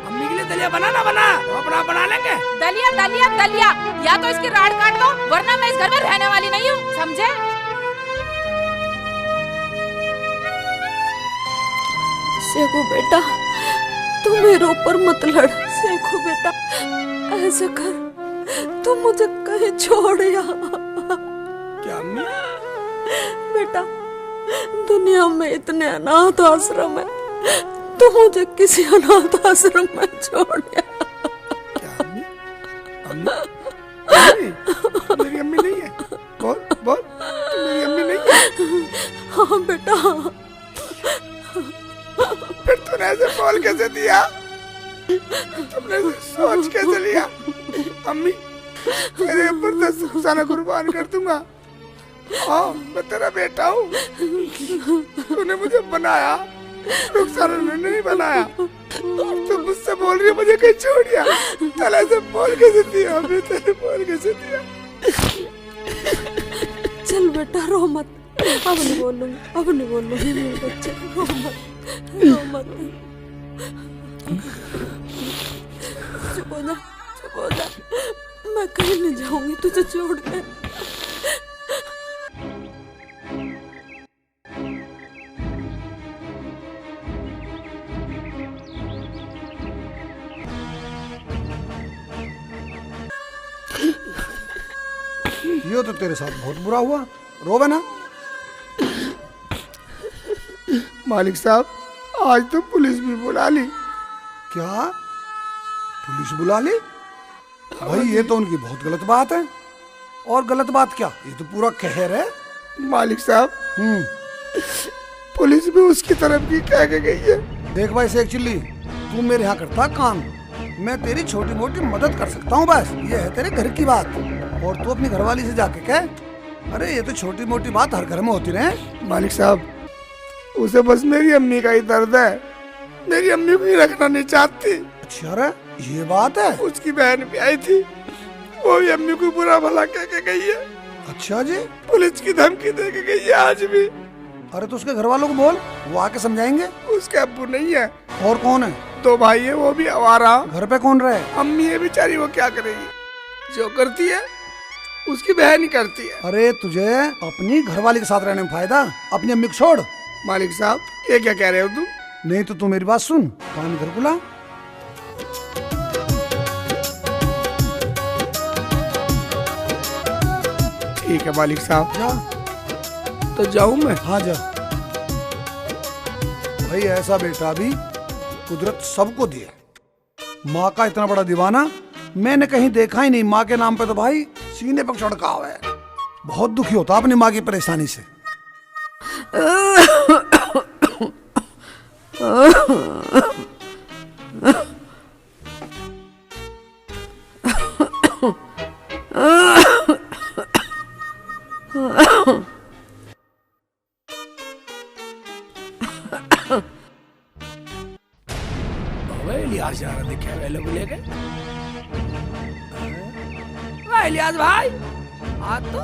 अम्मी के लिए दलिया बना ना बना, तो अपना बना लेंगे। दलिया दलिया दलिया, या तो इसकी राड़ काट दो वरना मैं इस घर में रहने वाली नहीं हूँ, समझे? सेखू बेटा तू मेरे ऊपर मत लड़। सेखू बेटा ऐसे कर, तू मुझे कहीं छोड़ या। क्या अम्मी? बेटा दुनिया में इतने अनाथ आश्रम है, तू मुझे किसी अनाथ आश्रम में छोड़ या। क्या अम्मी? अम्मी? मेरी अम्मी नहीं है? बोल बोल, मेरी अम्मी नहीं है? हाँ बेटा। फिर तूने ऐसे बोल कैसे दिया? तुमने सोच कैसे लिया? अम्मी तेरे ऊपर 10 रुखसाना कुर्बान कर दूंगा। हाँ मैं तेरा बेटा हूँ, तूने मुझे बनाया, रुखसाना ने नहीं बनाया। तुम मुझसे बोल रही हो मुझे कहीं छोड़ दिया। तले से बोल कैसे दिया, अभी तेरे बोल कैसे दिया। चल बेटा रो मत, अब नहीं बोलूंगी मेरे बच्चे, रो मत। चुप हो जा, मैं कहीं नहीं जाऊंगी तुझे छोड़ के। ये तो तेरे साथ बहुत बुरा हुआ, रोवे ना। मालिक साहब, आज तो पुलिस भी बुला ली। क्या पुलिस बुला ली? भाई ये तो उनकी बहुत गलत बात है। और गलत बात क्या, ये तो पूरा कहर है। मालिक साहब, पुलिस भी उसकी तरफ की कह के गई है। देख भाई शेख चिल्ली, तू मेरे यहाँ करता काम, मैं तेरी छोटी मोटी मदद कर सकता हूँ, बस ये है तेरे घर की बात। और तू अपनी घरवाली से जाके कह, अरे ये तो छोटी मोटी बात हर घर में होती रहे। मालिक साहब, उसे बस मेरी अम्मी का ही दर्द है, मेरी अम्मी को ही रखना नहीं चाहती। अच्छा रे, ये बात है। उसकी बहन भी आई थी, वो भी अम्मी को बुरा भला कह के गई है। अच्छा जी, पुलिस की धमकी दे के गई है आज भी। अरे तो उसके घर वालों को बोल, वो आके समझाएंगे। उसके अब्बू नहीं है। और कौन है? 2 भाई है, वो भी आवारा। घर पे कौन रहे? अम्मी है बेचारी, वो क्या करेगी, जो करती है उसकी बहन ही करती है। अरे तुझे अपनी घरवाली के साथ रहने में फायदा, अपनी अम्मी को छोड़। मालिक साहब, ये क्या कह रहे हो तुम? नहीं तो तू मेरी बात सुन, पानी घर बुला। ठीक है मालिक साहब। जा। तो जाऊं मैं? हाँ जा। भाई ऐसा बेटा भी कुदरत सबको दिए। माँ का इतना बड़ा दीवाना मैंने कहीं देखा ही नहीं। माँ के नाम पे तो भाई सीने पर चढ़का हुआ है। बहुत दुखी होता अपनी माँ की परेशानी से। इलियास जा रहा दिखे वे लोग लेके। इलियास भाई, आज तो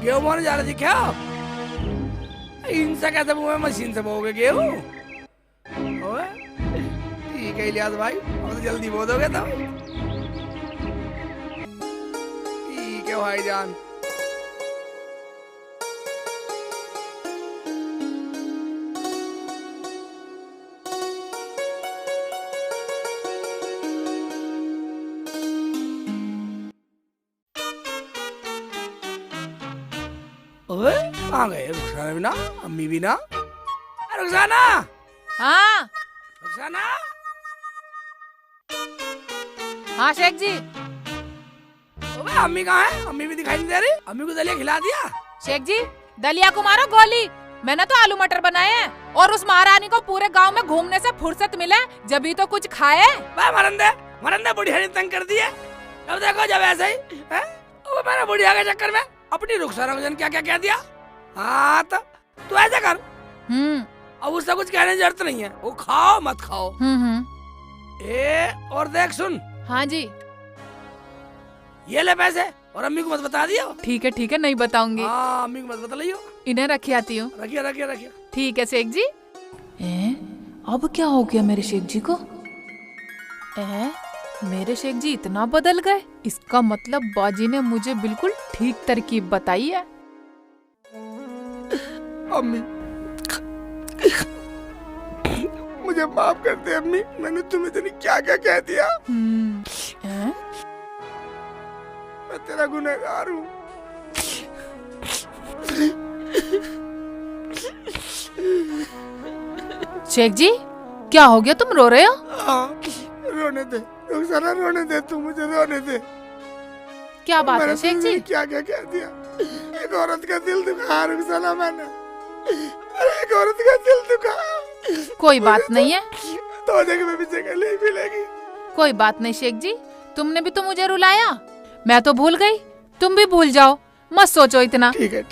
गेहूं बोने जा रहा दिखे। इनसे कैसे बोए, मशीन से बोगे गेहूं? ठीक है इलियास भाई, अब तो जल्दी बो दोगे तो। ठीक है भाईजान। कहाँ गए रुखसाना भी ना, अम्मी भी ना? रुखसाना। हाँ रुखसाना। हाँ शेख जी। अम्मी कहाँ है? अम्मी भी दिखाई नहीं दे रही। अम्मी को दलिया खिला दिया? शेख जी, दलिया को मारो गोली, मैंने तो आलू मटर बनाए हैं। और उस महारानी को पूरे गांव में घूमने से फुर्सत मिले, जब तो कुछ खाए। मरंदे बुढ़िया ने तंग कर दिए। अब देखो जब ऐसे ही है? वो मैंने बुढ़िया के चक्कर में अपनी रुखसाना को क्या क्या कह दिया। हाँ तो तू ऐसा कर, अब उससे कुछ कहने की जरूरत नहीं है, वो खाओ मत खाओ। और देख सुन। हाँ जी। ये ले पैसे, और अम्मी को मत बता दियो। ठीक है, नहीं बताऊंगी। हाँ, अम्मी को मत बता लियो। इन्हें रखी आती हूँ। रखिए। ठीक है शेख जी। अब क्या हो गया मेरे शेख जी को? मेरे शेख जी इतना बदल गए, इसका मतलब बाजी ने मुझे बिल्कुल ठीक तरकीब बताई है। अम्मी, मुझे माफ कर दे अम्मी, मैंने तुम्हें इतनी क्या क्या कह दिया। मैं तेरा गुनहगार हूँ। शेख जी, क्या हो गया, तुम रो रहे हो? रोने दे रुखसाना, रोने दे, तू मुझे रोने दे। क्या बात है शेख जी? क्या क्या कह दिया? एक औरत का दिल दुखा रुखसाना मैंने। अरे एक औरत का दिल दुखा। कोई बात नहीं है, तो जगह में भी जगह नहीं मिलेगी। कोई बात नहीं शेख जी, तुमने भी तो मुझे रुलाया, मैं तो भूल गई, तुम भी भूल जाओ, मत सोचो इतना। ठीक है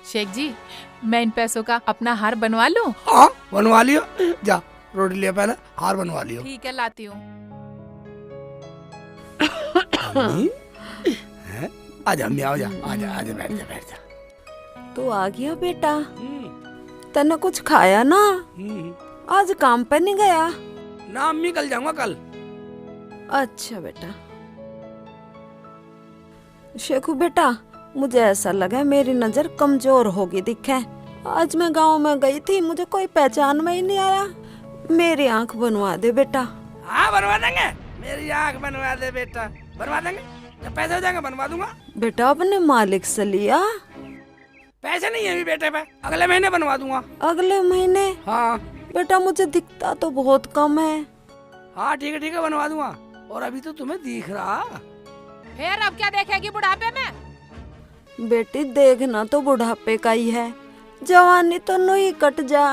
शेख जी, मैं इन पैसों का अपना हार बनवा लूं? हाँ बनवा लियो। जा रोटी लिया, पहले हार बनवा लियो। ठीक है, लाती हूँ। अम्मी, हैं? आजा अम्मी, आजा आजा आजा, बैठ जा बैठ जा। तू आ गया बेटा? तने कुछ खाया ना? आज काम पे नहीं गया? ना अम्मी, कल जाऊंगा कल। अच्छा बेटा। शेखू बेटा, मुझे ऐसा लगा मेरी नजर कमजोर होगी दिखे। आज मैं गांव में गई थी, मुझे कोई पहचान में ही नहीं आया। मेरी आंख बनवा दे बेटा। हाँ बनवा देंगे, मेरी आंख बनवा दे बेटा, बनवा देंगे। जब पैसे हो जाएंगे बनवा दूंगा। बेटा अपने मालिक से लिया? पैसे नहीं है अभी बेटे पे, अगले महीने बनवा दूंगा। अगले महीने? हाँ बेटा मुझे दिखता तो बहुत कम है। हाँ ठीक है बनवा दूंगा। और अभी तो तुम्हें दिख रहा। फिर अब क्या देखेगी बुढ़ापे में? बेटी देखना तो बुढ़ापे का ही है, जवानी तो नहीं कट जा।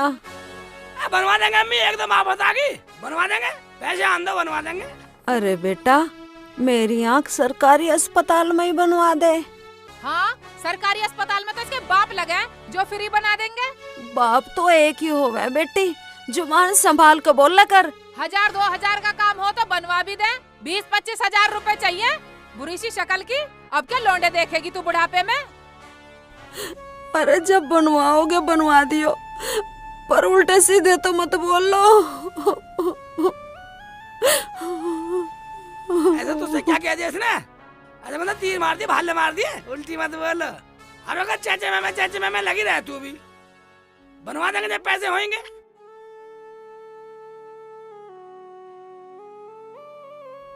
बनवा देंगे अम्मी, एकदम आप बता गई, बनवा देंगे। पैसे आंदो बनवा देंगे। अरे बेटा मेरी आंख सरकारी अस्पताल में ही बनवा दे। हाँ सरकारी अस्पताल में तो इसके बाप लगे जो फ्री बना देंगे। बाप तो एक ही होवे बेटी, जुबान संभाल कर बोला कर। 1000-2000 का काम हो तो बनवा भी दे। 20-25 हजार रुपए चाहिए बुरी सी शक्ल की। अब क्या लौंडे देखेगी तू बुढ़ापे में? अरे जब बनवाओगे बनवा दियो, पर उल्टे सीधे तो मत बोलो। ऐसा तुझसे क्या कह दिया इसने? ऐसा मतलब तीर मार दिए, भाले मार दिए, उल्टी मत बोल। हर वक्त चाचे में लगी रहे तू भी। बनवा देंगे जब पैसे होंगे।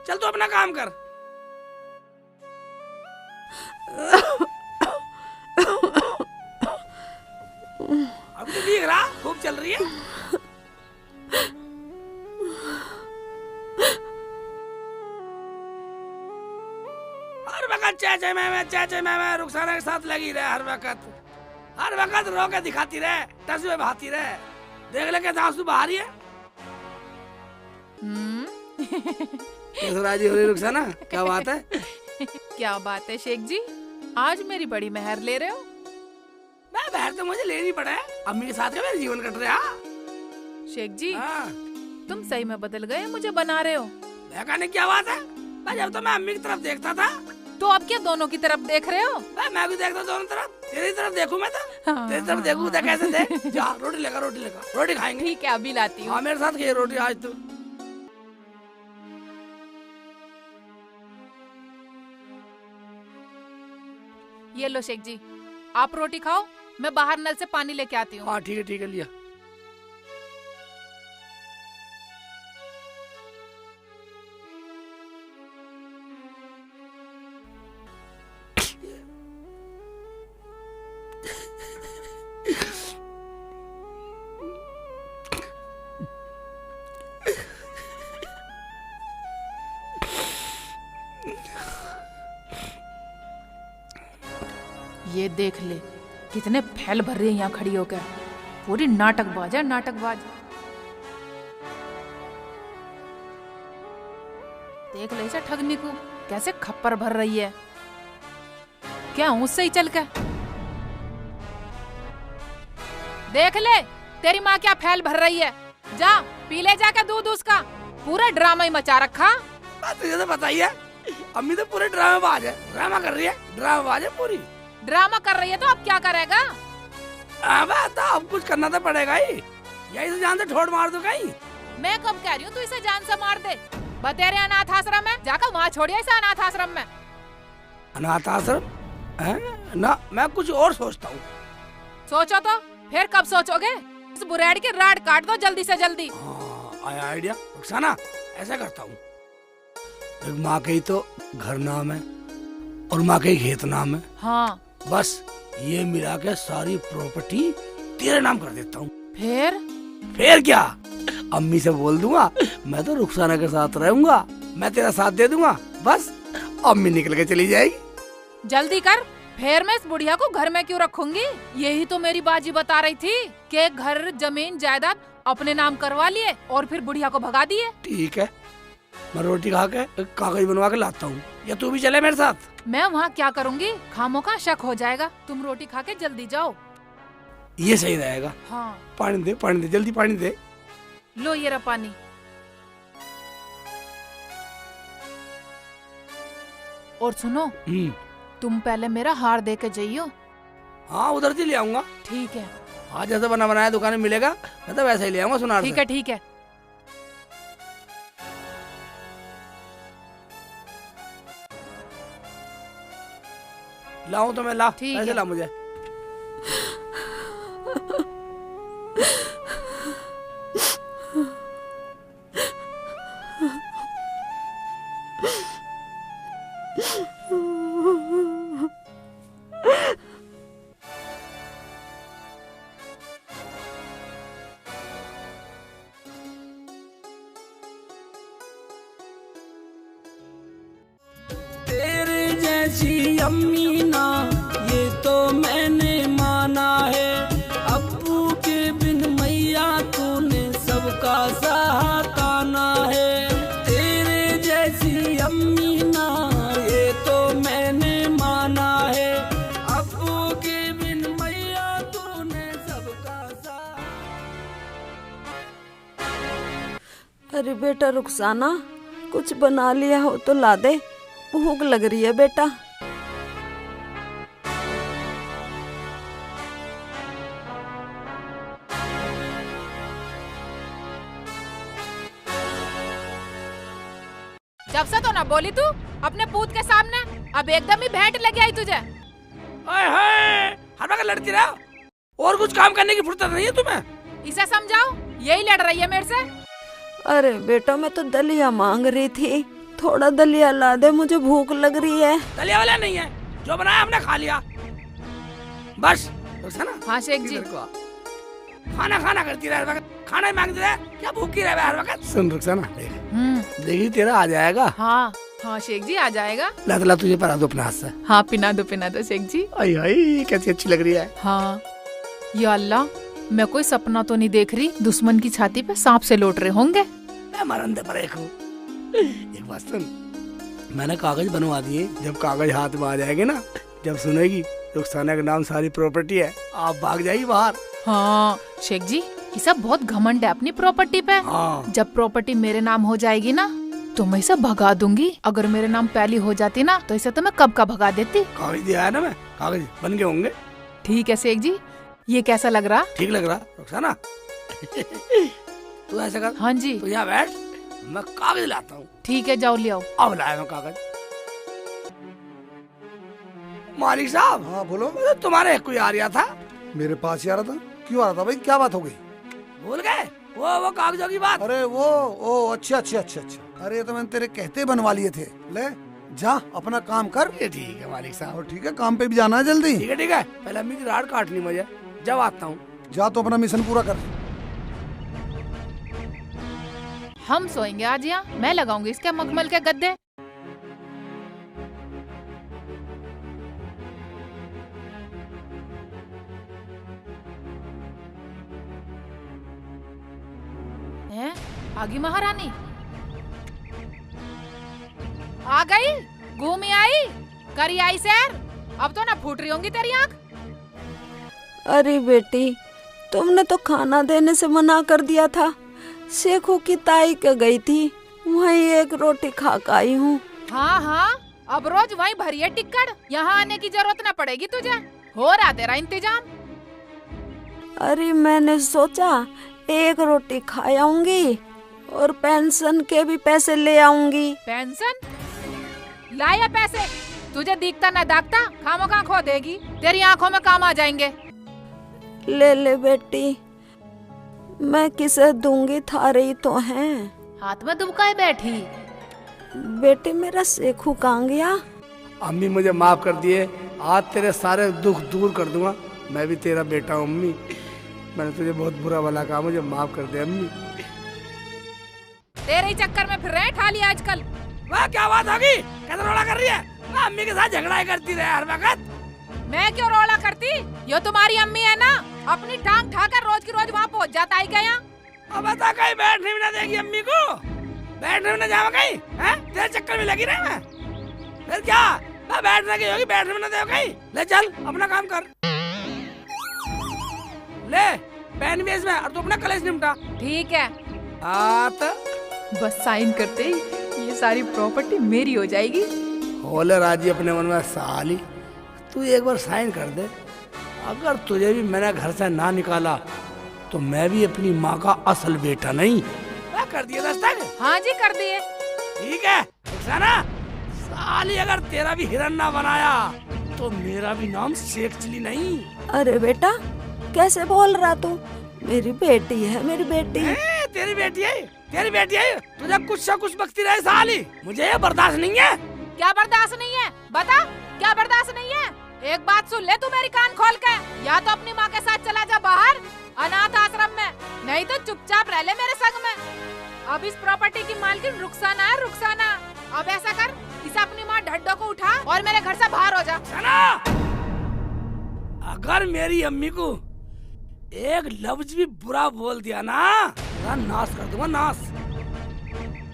चल तू अपना काम कर। अब तो दिख रहा खूब चल रही है। हर वक्त चाचे में रुखसाना के साथ लगी रहे। हर वक्त रो के दिखाती रहे, तस्वीर बहाती रहे। देख ले कैसे आंसू बहा रही है। कैसे राजी हो रही रुखसाना? क्या बात है? क्या बात है शेख जी, आज मेरी बड़ी मेहर ले रहे हो। मैं मेहर तो मुझे लेनी पड़ा है, अम्मी के साथ का मेरा जीवन कट रहा। शेख जी तुम सही में बदल गए, मुझे बना रहे हो। कहने क्या बात है? मैं जब तो मैं अम्मी की तरफ देखता था। तो अब क्या दोनों की तरफ देख रहे हो? मैं भी देखता दोनों तरफ। तेरी तरफ देखूं मैं तो? तेरी तरफ देखूं तो कैसे देख? जा रोटी लेकर रोटी खाएंगे। ठीक है अभी लाती हूँ। हाँ मेरे साथ खाइए रोटी आज तो। ये लो शेख जी, आप रोटी खाओ, मैं बाहर नल से पानी लेके आती हूँ। हाँ ठीक है लिया। ये देख ले कितने फैल भर रही है यहाँ खड़ी होकर। पूरी नाटकबाज है, नाटकबाज। देख ले इसे ठगनी को कैसे खप्पर भर रही है। क्या उससे ही चल के देख ले तेरी माँ क्या फैल भर रही है। जा पी ले जाके दूध उसका। पूरा ड्रामा ही मचा रखा। तुझे तो बताइए अम्मी तो पूरे ड्रामेबाज है, ड्रामा कर रही है, ड्रामेबाज है पूरी। ड्रामा कर रही है तो अब क्या करेगा? तो अब कुछ करना तो पड़ेगा ही। यही से जान से ठोड़ मार दो कहीं। मैं कब कह रही हूँ तू इसे जान से मार दे। बतेरे अनाथ आश्रम है, जाकर वहाँ छोड़िए इसे अनाथ आश्रम में। अनाथ आश्रम? ना मैं कुछ और सोचता हूँ। सोचो तो फिर कब सोचोगे? इस बुरेड़ की राड काट दो जल्दी से जल्दी। आया आइडिया रुखसाना, ऐसा करता हूँ। माँ के ही तो घर नाम है और माँ के ही खेत नाम है। हाँ बस ये मिला के सारी प्रॉपर्टी तेरे नाम कर देता हूँ। फिर क्या? अम्मी से बोल दूंगा मैं तो रुखसाना के साथ रहूंगा, मैं तेरा साथ दे दूंगा, बस अम्मी निकल के चली जाएगी। जल्दी कर, फिर मैं इस बुढ़िया को घर में क्यों रखूंगी? यही तो मेरी बाजी बता रही थी कि घर जमीन जायदाद अपने नाम करवा लिए और फिर बुढ़िया को भगा दिए। ठीक है मैं रोटी खा के कागज बनवा के लाता हूँ, या तू भी चले मेरे साथ? मैं वहाँ क्या करूँगी? खामों का शक हो जाएगा। तुम रोटी खा के जल्दी जाओ। ये सही रहेगा। हाँ पानी दे जल्दी पानी दे। लो ये रहा पानी। और सुनो, तुम पहले मेरा हार दे के जाइयो। हाँ उधर से ले आऊंगा। ठीक है। हाँ जैसा बना बनाया दुकान में मिलेगा मैं तो वैसे ही ले आऊंगा सुनार से। ठीक है ठीक है। लाऊं तो मैं ला। ठीक ऐसे है। ला मुझे। तेरे जैसी अम्मी ना ये तो मैंने माना है, अब्बू के बिन मैया तूने सबका सहाताना है। तेरे जैसी अम्मी ना ये तो मैंने माना है, अब्बू के बिन मैया तूने सबका अरे बेटा रुखसाना, कुछ बना लिया हो तो ला दे, भूख लग रही है बेटा। जब से तो ना बोली तू अपने पूत के सामने, अब एकदम ही भेंट लगी आई तुझे। हर वक्त लड़ती रहा, और कुछ काम करने की फुर्सत नहीं है तुम्हें? इसे समझाओ, यही लड़ रही है मेरे से। अरे बेटा मैं तो दलिया मांग रही थी, थोड़ा दलिया ला दे, मुझे भूख लग रही है। दलिया वाला नहीं है, जो बनाया हमने खा लिया बस। ना हाँ शेख जी। खाना खाना करती रहे हर वक्त, खाना ही मांगती रहे, क्या भूखी रहे हर वक्त। सुन रुखसाना, देखी तेरा आ जाएगा। हाँ हाँ शेख जी आ जाएगा। ला तुझे परा दो अपने हाथ से। हाँ पिना दो शेख जी। आई आई कैसी अच्छी लग रही है। हाँ या अल्लाह, मैं कोई सपना तो नहीं देख रही, दुश्मन की छाती पे सांप से लौट रहे होंगे। मैं मरंदे पर एक हूँ। एक बात सुन, मैंने कागज बनवा दिए, जब कागज हाथ में आ जाएंगे ना, जब सुनेगी रुखसाना के नाम सारी प्रॉपर्टी है, आप भाग जाएगी बाहर। हाँ शेख जी, ये सब बहुत घमंड है अपनी प्रॉपर्टी पे। हाँ। जब प्रॉपर्टी मेरे नाम हो जाएगी ना तो मैं इसे भगा दूंगी। अगर मेरे नाम पहली हो जाती ना तो इसे तो मैं कब का भगा देती। कागज दिया है ना, मैं कागज बन गए होंगे। ठीक है शेख जी, ये कैसा लग रहा? ठीक लग रहा रुखसाना। तू ऐसा कर। हाँ जी। तू यहाँ बैठ, मैं कागज लाता हूँ। ठीक है जाओ ले आओ। अब लाया मैं कागज। मालिक साहब। हाँ बोलो। तुम्हारे कोई आ रहा था? मेरे पास ही आ रहा था। क्यों आ रहा था भाई, क्या बात हो गई? भूल गए वो कागजों की बात। अरे वो अच्छा। अरे ये तो मैंने तेरे कहते बनवा लिए थे। ले जा अपना काम कर। ये ठीक है मालिक साहब। और ठीक है, काम पे भी जाना है जल्दी। ठीक है, पहले अम्मी की राड काटनी मुझे, जब आता हूँ। जा तो अपना मिशन पूरा कर। हम सोएंगे आज यहाँ, मैं लगाऊंगी इसके मखमल के गद्दे। हैं? आगी महारानी आ गई, घूमी आई, करी आई सैर। अब तो ना फूट रही होंगी तेरी आँख। अरे बेटी, तुमने तो खाना देने से मना कर दिया था। शेखू की ताई के गई थी, वहीं एक रोटी खा कर आई हूँ। हाँ, अब रोज वहीं भरिए टिक्कड़, यहाँ आने की जरूरत न पड़ेगी तुझे। हो रहा तेरा इंतजाम। अरे मैंने सोचा एक रोटी खा आऊंगी और पेंशन के भी पैसे ले आऊंगी। पेंशन? लाया पैसे, तुझे दिखता न दागता, खामोखा खो देगी, तेरी आंखों में काम आ जाएंगे। ले बेटी, मैं किसे दूंगी, थारे ही तो हैं। हाथ में दुबकाए बैठी। बेटे मेरा शेखू कहाँ गया? अम्मी मुझे माफ कर दिए, आज तेरे सारे दुख दूर कर दूंगा। मैं भी तेरा बेटा हूँ अम्मी, मैंने तुझे बहुत बुरा भला कहा, मुझे माफ कर दे अम्मी। तेरे ही चक्कर में फिर रहे ठाली आजकल। वाह क्या बात होगी, कैसे रोड़ा कर रही है? अम्मी के साथ झगड़ा ही करती रहे हर वक्त। मैं क्यों रोड़ा करती? ये तुम्हारी अम्मी है ना, अपनी टांग ठाकर रोज की रोज वहाँ पहुँच जाता है क्या यहाँ? अब बता, कहीं बैठने भी ना देगी अम्मी को, बैठने भी ना जावा कहीं, हैं? तेरे चक्कर में लगी रहे मैं, फिर क्या? बैठने की होगी, बैठने में ना दे कहीं। ले चल अपना काम कर। ले पेन बेच में और तू अपना कलेश निपटा। ठीक है। बस साइन करते ही ये सारी प्रॉपर्टी मेरी हो जाएगी। होले राजी अपने मन में साली, तू एक बार साइन कर दे। अगर तुझे भी मैंने घर से ना निकाला तो मैं भी अपनी माँ का असल बेटा नहीं। क्या कर दिया दस्तक? हाँ जी कर दिए। ठीक है रुखसाना, साली अगर तेरा भी हिरन ना बनाया तो मेरा भी नाम शेख चिली नहीं। अरे बेटा कैसे बोल रहा तू? मेरी बेटी है, मेरी बेटी। तेरी बेटी है, तेरी बेटी है। तुझे कुछ से कुछ बकती रहे साली, मुझे ये बर्दाश्त नहीं है। क्या बर्दाश्त नहीं है? बता क्या बर्दाश्त नहीं है? एक बात सुन ले तू मेरी कान खोल के, या तो अपनी माँ के साथ चला जा बाहर अनाथ आश्रम में, नहीं तो चुपचाप रह ले मेरे संग में। अब इस प्रॉपर्टी की मालकिन रुखसाना है, रुखसाना। अब ऐसा कर, इसे अपनी माँ ढड्डो को उठा और मेरे घर से बाहर हो जा। अगर मेरी अम्मी को एक लफ्ज भी बुरा बोल दिया ना, तेरा नाश कर दूंगा, नाश।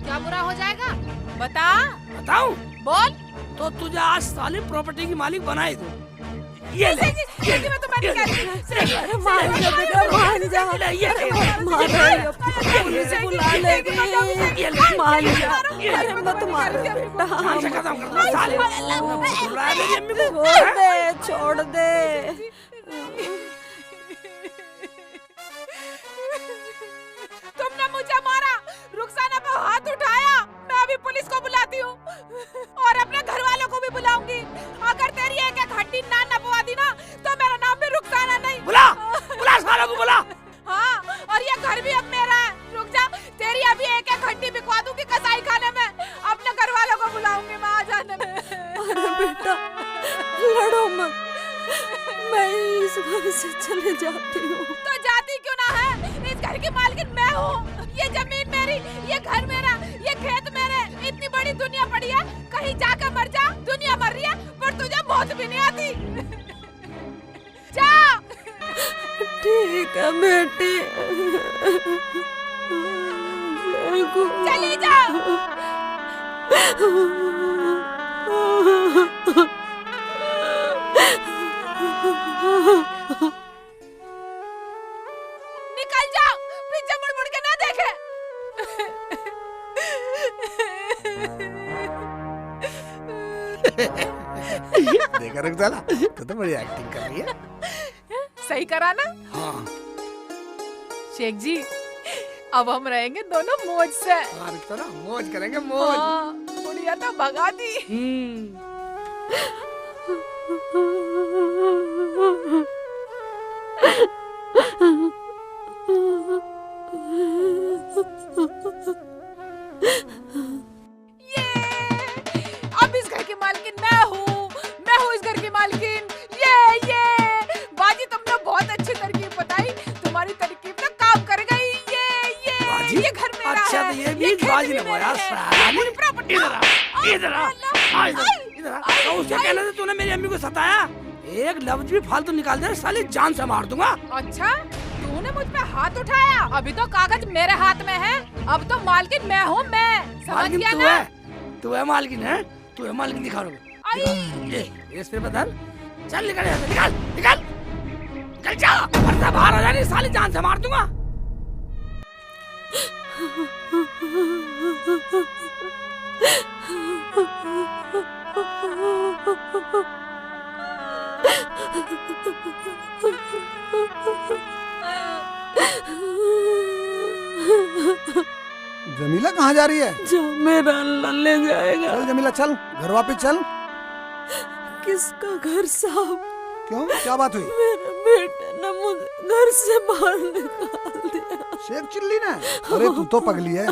क्या बुरा हो जाएगा? बता। बताऊं? बोल। तो तुझे आज साली प्रॉपर्टी की मालिक बनाई दूं। ये ले, मैं तुम्हारी मान जा बेटा, मान जा। पुलिस बुला लेगी, मान जा। अरे मत मार बेटा, छोड़ दे, छोड़ दे। तुमने मुझे मारा, रुखसाना पे हाथ उठाया। मैं अभी पुलिस को बुलाती हूँ और अपने घर वालों को भी बुलाऊंगी। अगर तेरी एक हड्डी ना नपवा दी ना तो मेरा नाम भी रुखसाना नहीं। बुला, बुला सालों को बुला। हाँ, और ये घर भी अब मेरा है। रुक जा, तेरी अभी एक हड्डी बिकवा दूंगी कसाई खाने में। अपने घर वालों को बुलाऊंगी मैं आ जाने में। अरे बेटा लड़ो मत, मैं इस घर से चले जाती हूँ। तो जाती क्यों ना है? इस घर की मालकिन मैं हूँ। ये जमीन मेरी, ये घर मेरा, ये खेत मेरे। इतनी बड़ी दुनिया पड़ी है, कहीं जाकर मर जा। दुनिया मर रही है पर तुझे मौत भी नहीं आती। जा। ठीक है बेटी, चली जा। निकल जाओ, पीछे मुड़ मुड़ के ना देखे। देखा रुखसाना, तू तो बड़ी एक्टिंग कर रही है। सही करा ना? हाँ। शेख जी अब हम रहेंगे दोनों मौज से। हाँ रुखसाना, मौज करेंगे, मौज। हाँ, बुढ़िया तो भगा दी। ये अब इस घर की मालकिन मैं हूँ इस घर की मालकिन। ये बाजी तुमने बहुत अच्छी तरकीब बताई, तुम्हारी तरकीब ना काम कर गई। ये घर मेरा अच्छा है। तो ये भी बाजी ने बोला साली। प्रॉपर्टी इधर आ। तो उसे कहने से तूने मेरी अम्मी को सताया, एक लफ्ज भी फालतू निकाल दे साली जान से मार दूंगा। अच्छा तूने मुझ पे हाथ उठाया? अभी तो कागज मेरे हाथ में है, अब तो मालकिन मैं हूँ। मैं समझ गया ना? तू है मालकिन है, तू है मालकिन। दिखा लो इस पे बदल। चल निकल यहाँ से, निकल निकल निकल जा। पर्दा बाहर हो जानी, साली जान से मार दूंगा। जमीला कहाँ जा रही है? जो मेरा अल्लाह ले जाएगा। चल जमीला चल, घर वापस चल। किसका घर साहब? क्यों, क्या बात हुई? मेरे बेटे ने मुझे घर से बाहर निकाल दिया। शेख चिल्ली ने? अरे तू तो पगली है।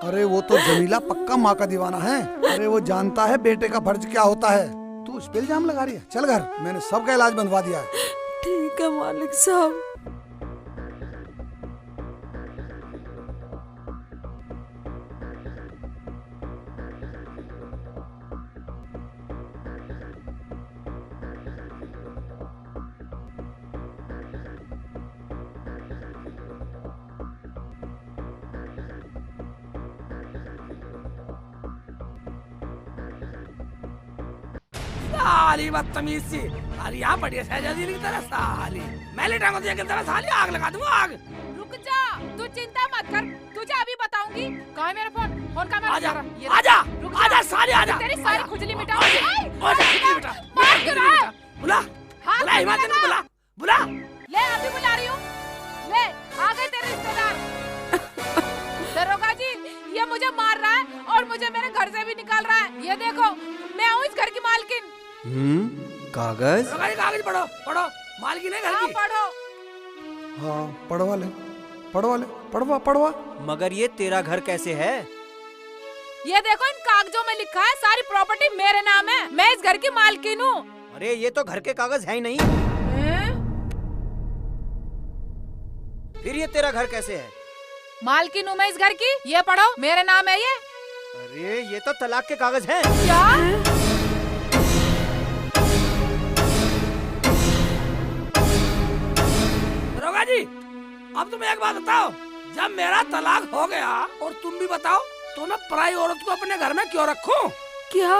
अरे वो तो जमीला पक्का माँ का दीवाना है। अरे वो जानता है बेटे का फर्ज क्या होता है। तू उस पे इल्जाम लगा रही है। चल घर, मैंने सबका इलाज बनवा दिया है। ठीक है मालिक साहब। साली बदतमीज सी। अरे यहाँ बढ़िया शहजादी की तरह साली, मैं लेटाऊंगा तुझे कितना साली, आग लगा दूंगा आग। रुक जा, तू चिंता मत कर, तुझे अभी बताऊंगी। कहाँ है मेरा फोन? फोन कहाँ है? आजा आजा आजा साली आजा। तेरी सारी खुजली मिटाऊंगी। आजा बेटा, मार क्यों रहा है? बुला बुला हिमाचल को बुला बुला। ले अभी बुला रही हूँ। ले आ गए तेरे रिश्तेदार। दरोगा जी, ये मुझे मार रहा है और मुझे मेरे घर से भी निकाल रहा है। ये देखो, मैं हूँ इस घर की मालकिन। कागज? कागज पढ़ो पढ़ो, मालकिन है घर की। पढ़ो। हाँ पढ़वा ले पढ़वा ले, पढ़वा पढ़वा। मगर ये तेरा घर कैसे है? ये देखो, इन कागजों में लिखा है सारी प्रॉपर्टी मेरे नाम है, मैं इस घर की मालकिन हूँ। अरे ये तो घर के कागज है ही नहीं। फिर ये तेरा घर कैसे है? मालकिन हूँ मैं इस घर की, ये पढ़ो, मेरे नाम है ये। अरे ये तो तलाक के कागज हैं। क्या? दरोगा जी, अब तुम एक बात बताओ, जब मेरा तलाक हो गया और तुम भी बताओ, तो मैं पराई औरत को अपने घर में क्यों रखूं? क्या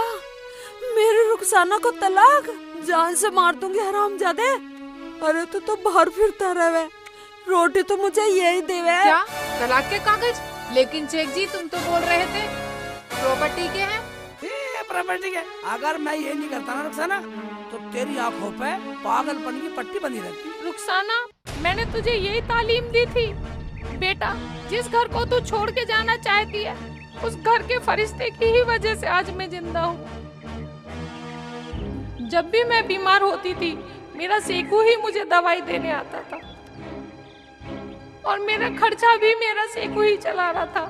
मेरी रुखसाना को तलाक? जान से मार दूंगी हरामजादे। अरे तो बाहर फिरता रहे, रोटी तो मुझे यही देवे। क्या तलाक के कागज? लेकिन शेख जी, तुम तो बोल रहे थे प्रॉपर्टी के हैं। प्रॉपर्टी के, अगर मैं ये नहीं करता ना रुखसाना, तो तेरी आंखों पे पागलपन की पट्टी बंधी रहती। रुखसाना, मैंने तुझे यही तालीम दी थी बेटा, जिस घर को तू छोड़ के जाना चाहती है, उस घर के फरिश्ते की ही वजह से आज मैं जिंदा हूँ। जब भी मैं बीमार होती थी, मेरा सेकू ही मुझे दवाई देने आता था और मेरा खर्चा भी मेरा सेकू ही चला रहा था।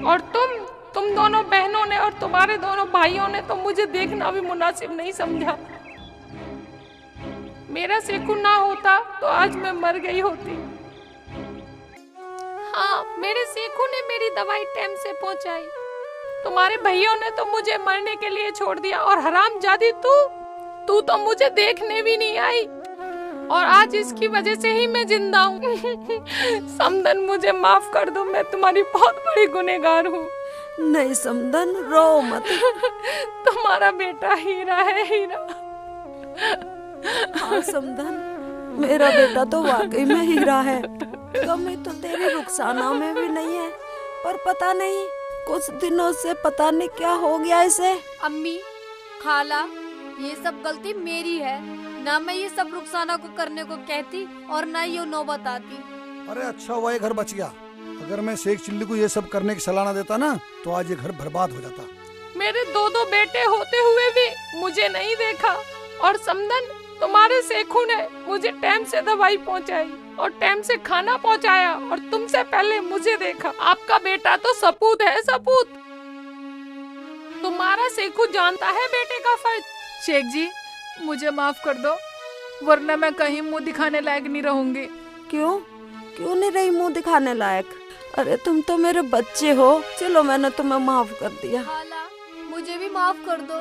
और तुम दोनों बहनों ने और तुम्हारे दोनों भाइयों ने तो मुझे देखना भी मुनासिब नहीं समझा। मेरा सेकू ना होता तो आज मैं मर गई होती। हाँ, मेरे सेकू ने मेरी दवाई टाइम से पहुंचाई। तुम्हारे भाइयों ने तो मुझे मरने के लिए छोड़ दिया, और हरामजादी तू तो मुझे देखने भी नहीं आई, और आज इसकी वजह से ही मैं जिंदा हूँ। समदन, मुझे माफ कर दो, मैं तुम्हारी बहुत बड़ी गुनहगार हूँ। नहीं समदन, रो मत। तुम्हारा बेटा हीरा है, हीरा। हाँ समदन, मेरा बेटा तो वाकई में हीरा है। कमी तो तेरी रुखसाना में भी नहीं है, पर पता नहीं कुछ दिनों से पता नहीं क्या हो गया इसे। अम्मी, खाला, ये सब गलती मेरी है। ना मैं ये सब रुखसाना को करने को कहती और ना ये नो बताती। अरे अच्छा हुआ ये घर बच गया। अगर मैं शेख चिल्ली को ये सब करने की सलाह ना देता ना, तो आज ये घर बर्बाद हो जाता। मेरे दो बेटे होते हुए भी मुझे नहीं देखा, और समदन, तुम्हारे सेखू ने मुझे टाइम से दवाई पहुंचाई और टाइम से खाना पहुंचाया, और तुमसे पहले मुझे देखा। आपका बेटा तो सपूत है, सपूत। तुम्हारा सेखू जानता है बेटे का फर्ज। शेख जी, मुझे माफ कर दो, वरना मैं कहीं मुंह दिखाने लायक नहीं रहूंगी। क्यों नहीं रही मुंह दिखाने लायक? अरे तुम तो मेरे बच्चे हो। चलो, मैंने तुम्हें माफ कर दिया। खाला, मुझे भी माफ कर दो।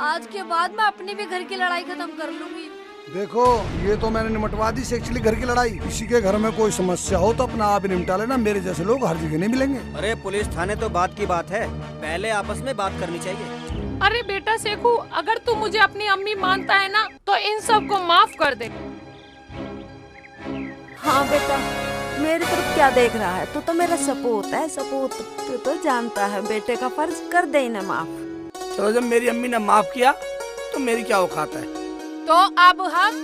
आज के बाद मैं अपनी भी घर की लड़ाई खत्म कर लूंगी। देखो, ये तो मैंने निमटवा दी शेख चिल्ली घर की लड़ाई। किसी के घर में कोई समस्या हो तो अपना आप ही निपटा लेना। मेरे जैसे लोग हर जगह नहीं मिलेंगे। अरे पुलिस थाने तो बात की बात है, पहले आपस में बात करनी चाहिए। अरे बेटा सेखू, अगर तू मुझे अपनी अम्मी मानता है ना, तो इन सब को माफ कर दे। हाँ बेटा, मेरी तरफ क्या देख रहा है? तू तो मेरा सपूत है, सपूत। तू तो जानता है बेटे का फर्ज, कर दे इन्हें माफ। चलो, जब मेरी अम्मी ने माफ किया तो मेरी क्या औकात है। तो अब हम